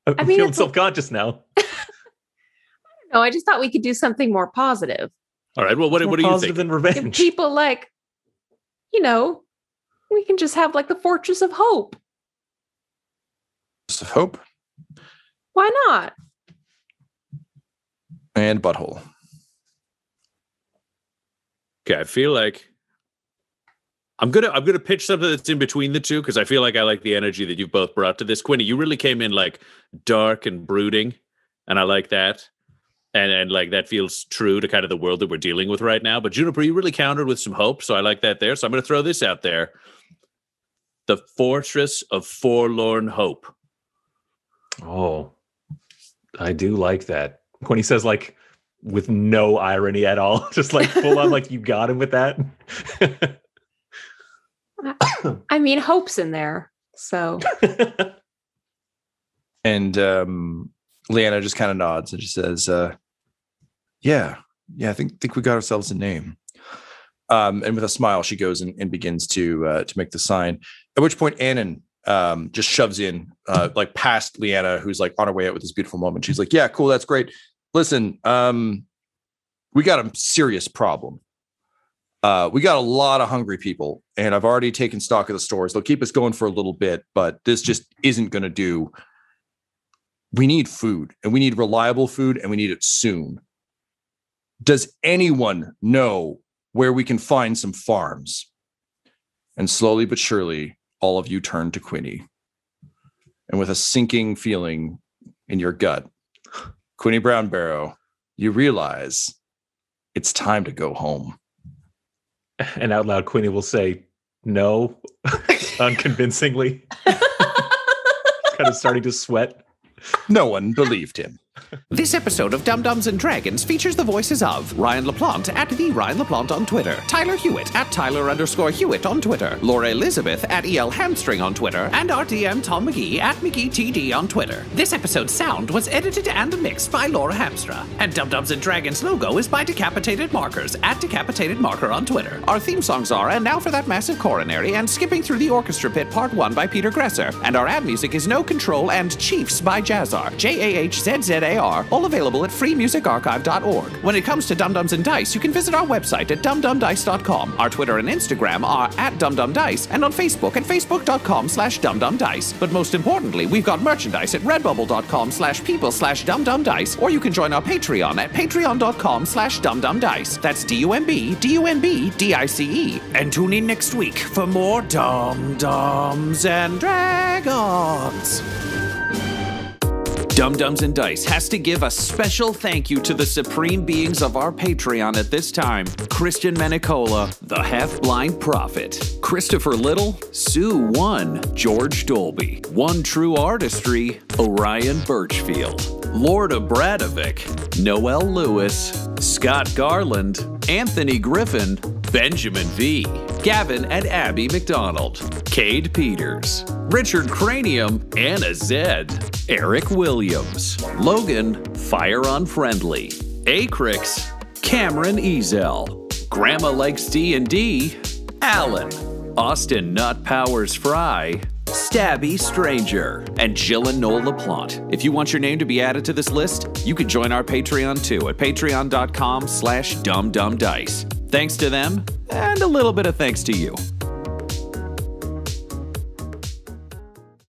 I'm feeling self-conscious now. No, I just thought we could do something more positive. All right. Well, what do you think? Positive than If revenge. people we can just have like the Fortress of Hope. Fortress of Hope. Why not? And Butthole. Okay, I feel like I'm gonna pitch something that's in between the two because I feel like I like the energy that you've both brought to this. Quinny, you really came in like dark and brooding, and I like that. And like that feels true to kind of the world that we're dealing with right now. But Juniper, you really countered with some hope, so I like that there. So I'm going to throw this out there: the Fortress of Forlorn Hope. Oh, I do like that. When he says like with no irony at all, just like full on like you got him with that. I mean, hope's in there, so. And Leanna just kind of nods and she says, yeah, I think we got ourselves a name. And with a smile, she goes and begins to make the sign. At which point, Annan just shoves in, like past Leanna, who's like on her way out with this beautiful moment. She's like, yeah, cool, that's great. Listen, we got a serious problem. We got a lot of hungry people, and I've already taken stock of the stores. They'll keep us going for a little bit, but this just isn't going to do. We need food, and we need reliable food, and we need it soon. Does anyone know where we can find some farms? And slowly but surely, all of you turn to Quinny. And with a sinking feeling in your gut, Quinny Brownbarrow, you realize it's time to go home. And out loud, Quinny will say, no, unconvincingly. Kind of starting to sweat. No one believed him. This episode of Dum-Dums and Dragons features the voices of Ryan LaPlante at the Ryan LaPlante on Twitter, Tyler Hewitt at Tyler_Hewitt on Twitter, Laura Elizabeth at EL Hamstring on Twitter, and our DM Tom McGee at McGeeTD on Twitter. This episode's sound was edited and mixed by Laura Hamstra, and Dum-Dums and Dragons logo is by Decapitated Markers at Decapitated Marker on Twitter. Our theme songs are And Now for That Massive Coronary and Skipping Through the Orchestra Pit Part 1 by Peter Gresser, and our ad music is No Control and Chiefs by Jazzar, JAHZZAR, all available at freemusicarchive.org. When it comes to Dum-Dums and Dice, you can visit our website at dumdumdice.com. Our Twitter and Instagram are at dumdumdice, and on Facebook at facebook.com/dumdumdice. But most importantly, we've got merchandise at redbubble.com/people/dumdumdice, or you can join our Patreon at patreon.com/dumdumdice. That's DUMBDICE. And tune in next week for more Dum-Dums and Dragons. Dum-Dums and Dice has to give a special thank you to the supreme beings of our Patreon at this time: Christian Menicola, the Half-Blind Prophet, Christopher Little, Sue One, George Dolby, One True Artistry, Orion Birchfield, Lord Abradovic, Noel Lewis, Scott Garland, Anthony Griffin, Benjamin V, Gavin and Abby McDonald, Cade Peters, Richard Cranium, Anna Zed, Eric Williams, Logan Fire Unfriendly, Acrix, Cameron Ezel, Grandma Likes D&D, Alan, Austin Nut Powers Fry, Stabby Stranger, and Jill and Noel LaPlante. If you want your name to be added to this list, you can join our Patreon too at patreon.com/dumdumdice. Thanks to them, and a little bit of thanks to you.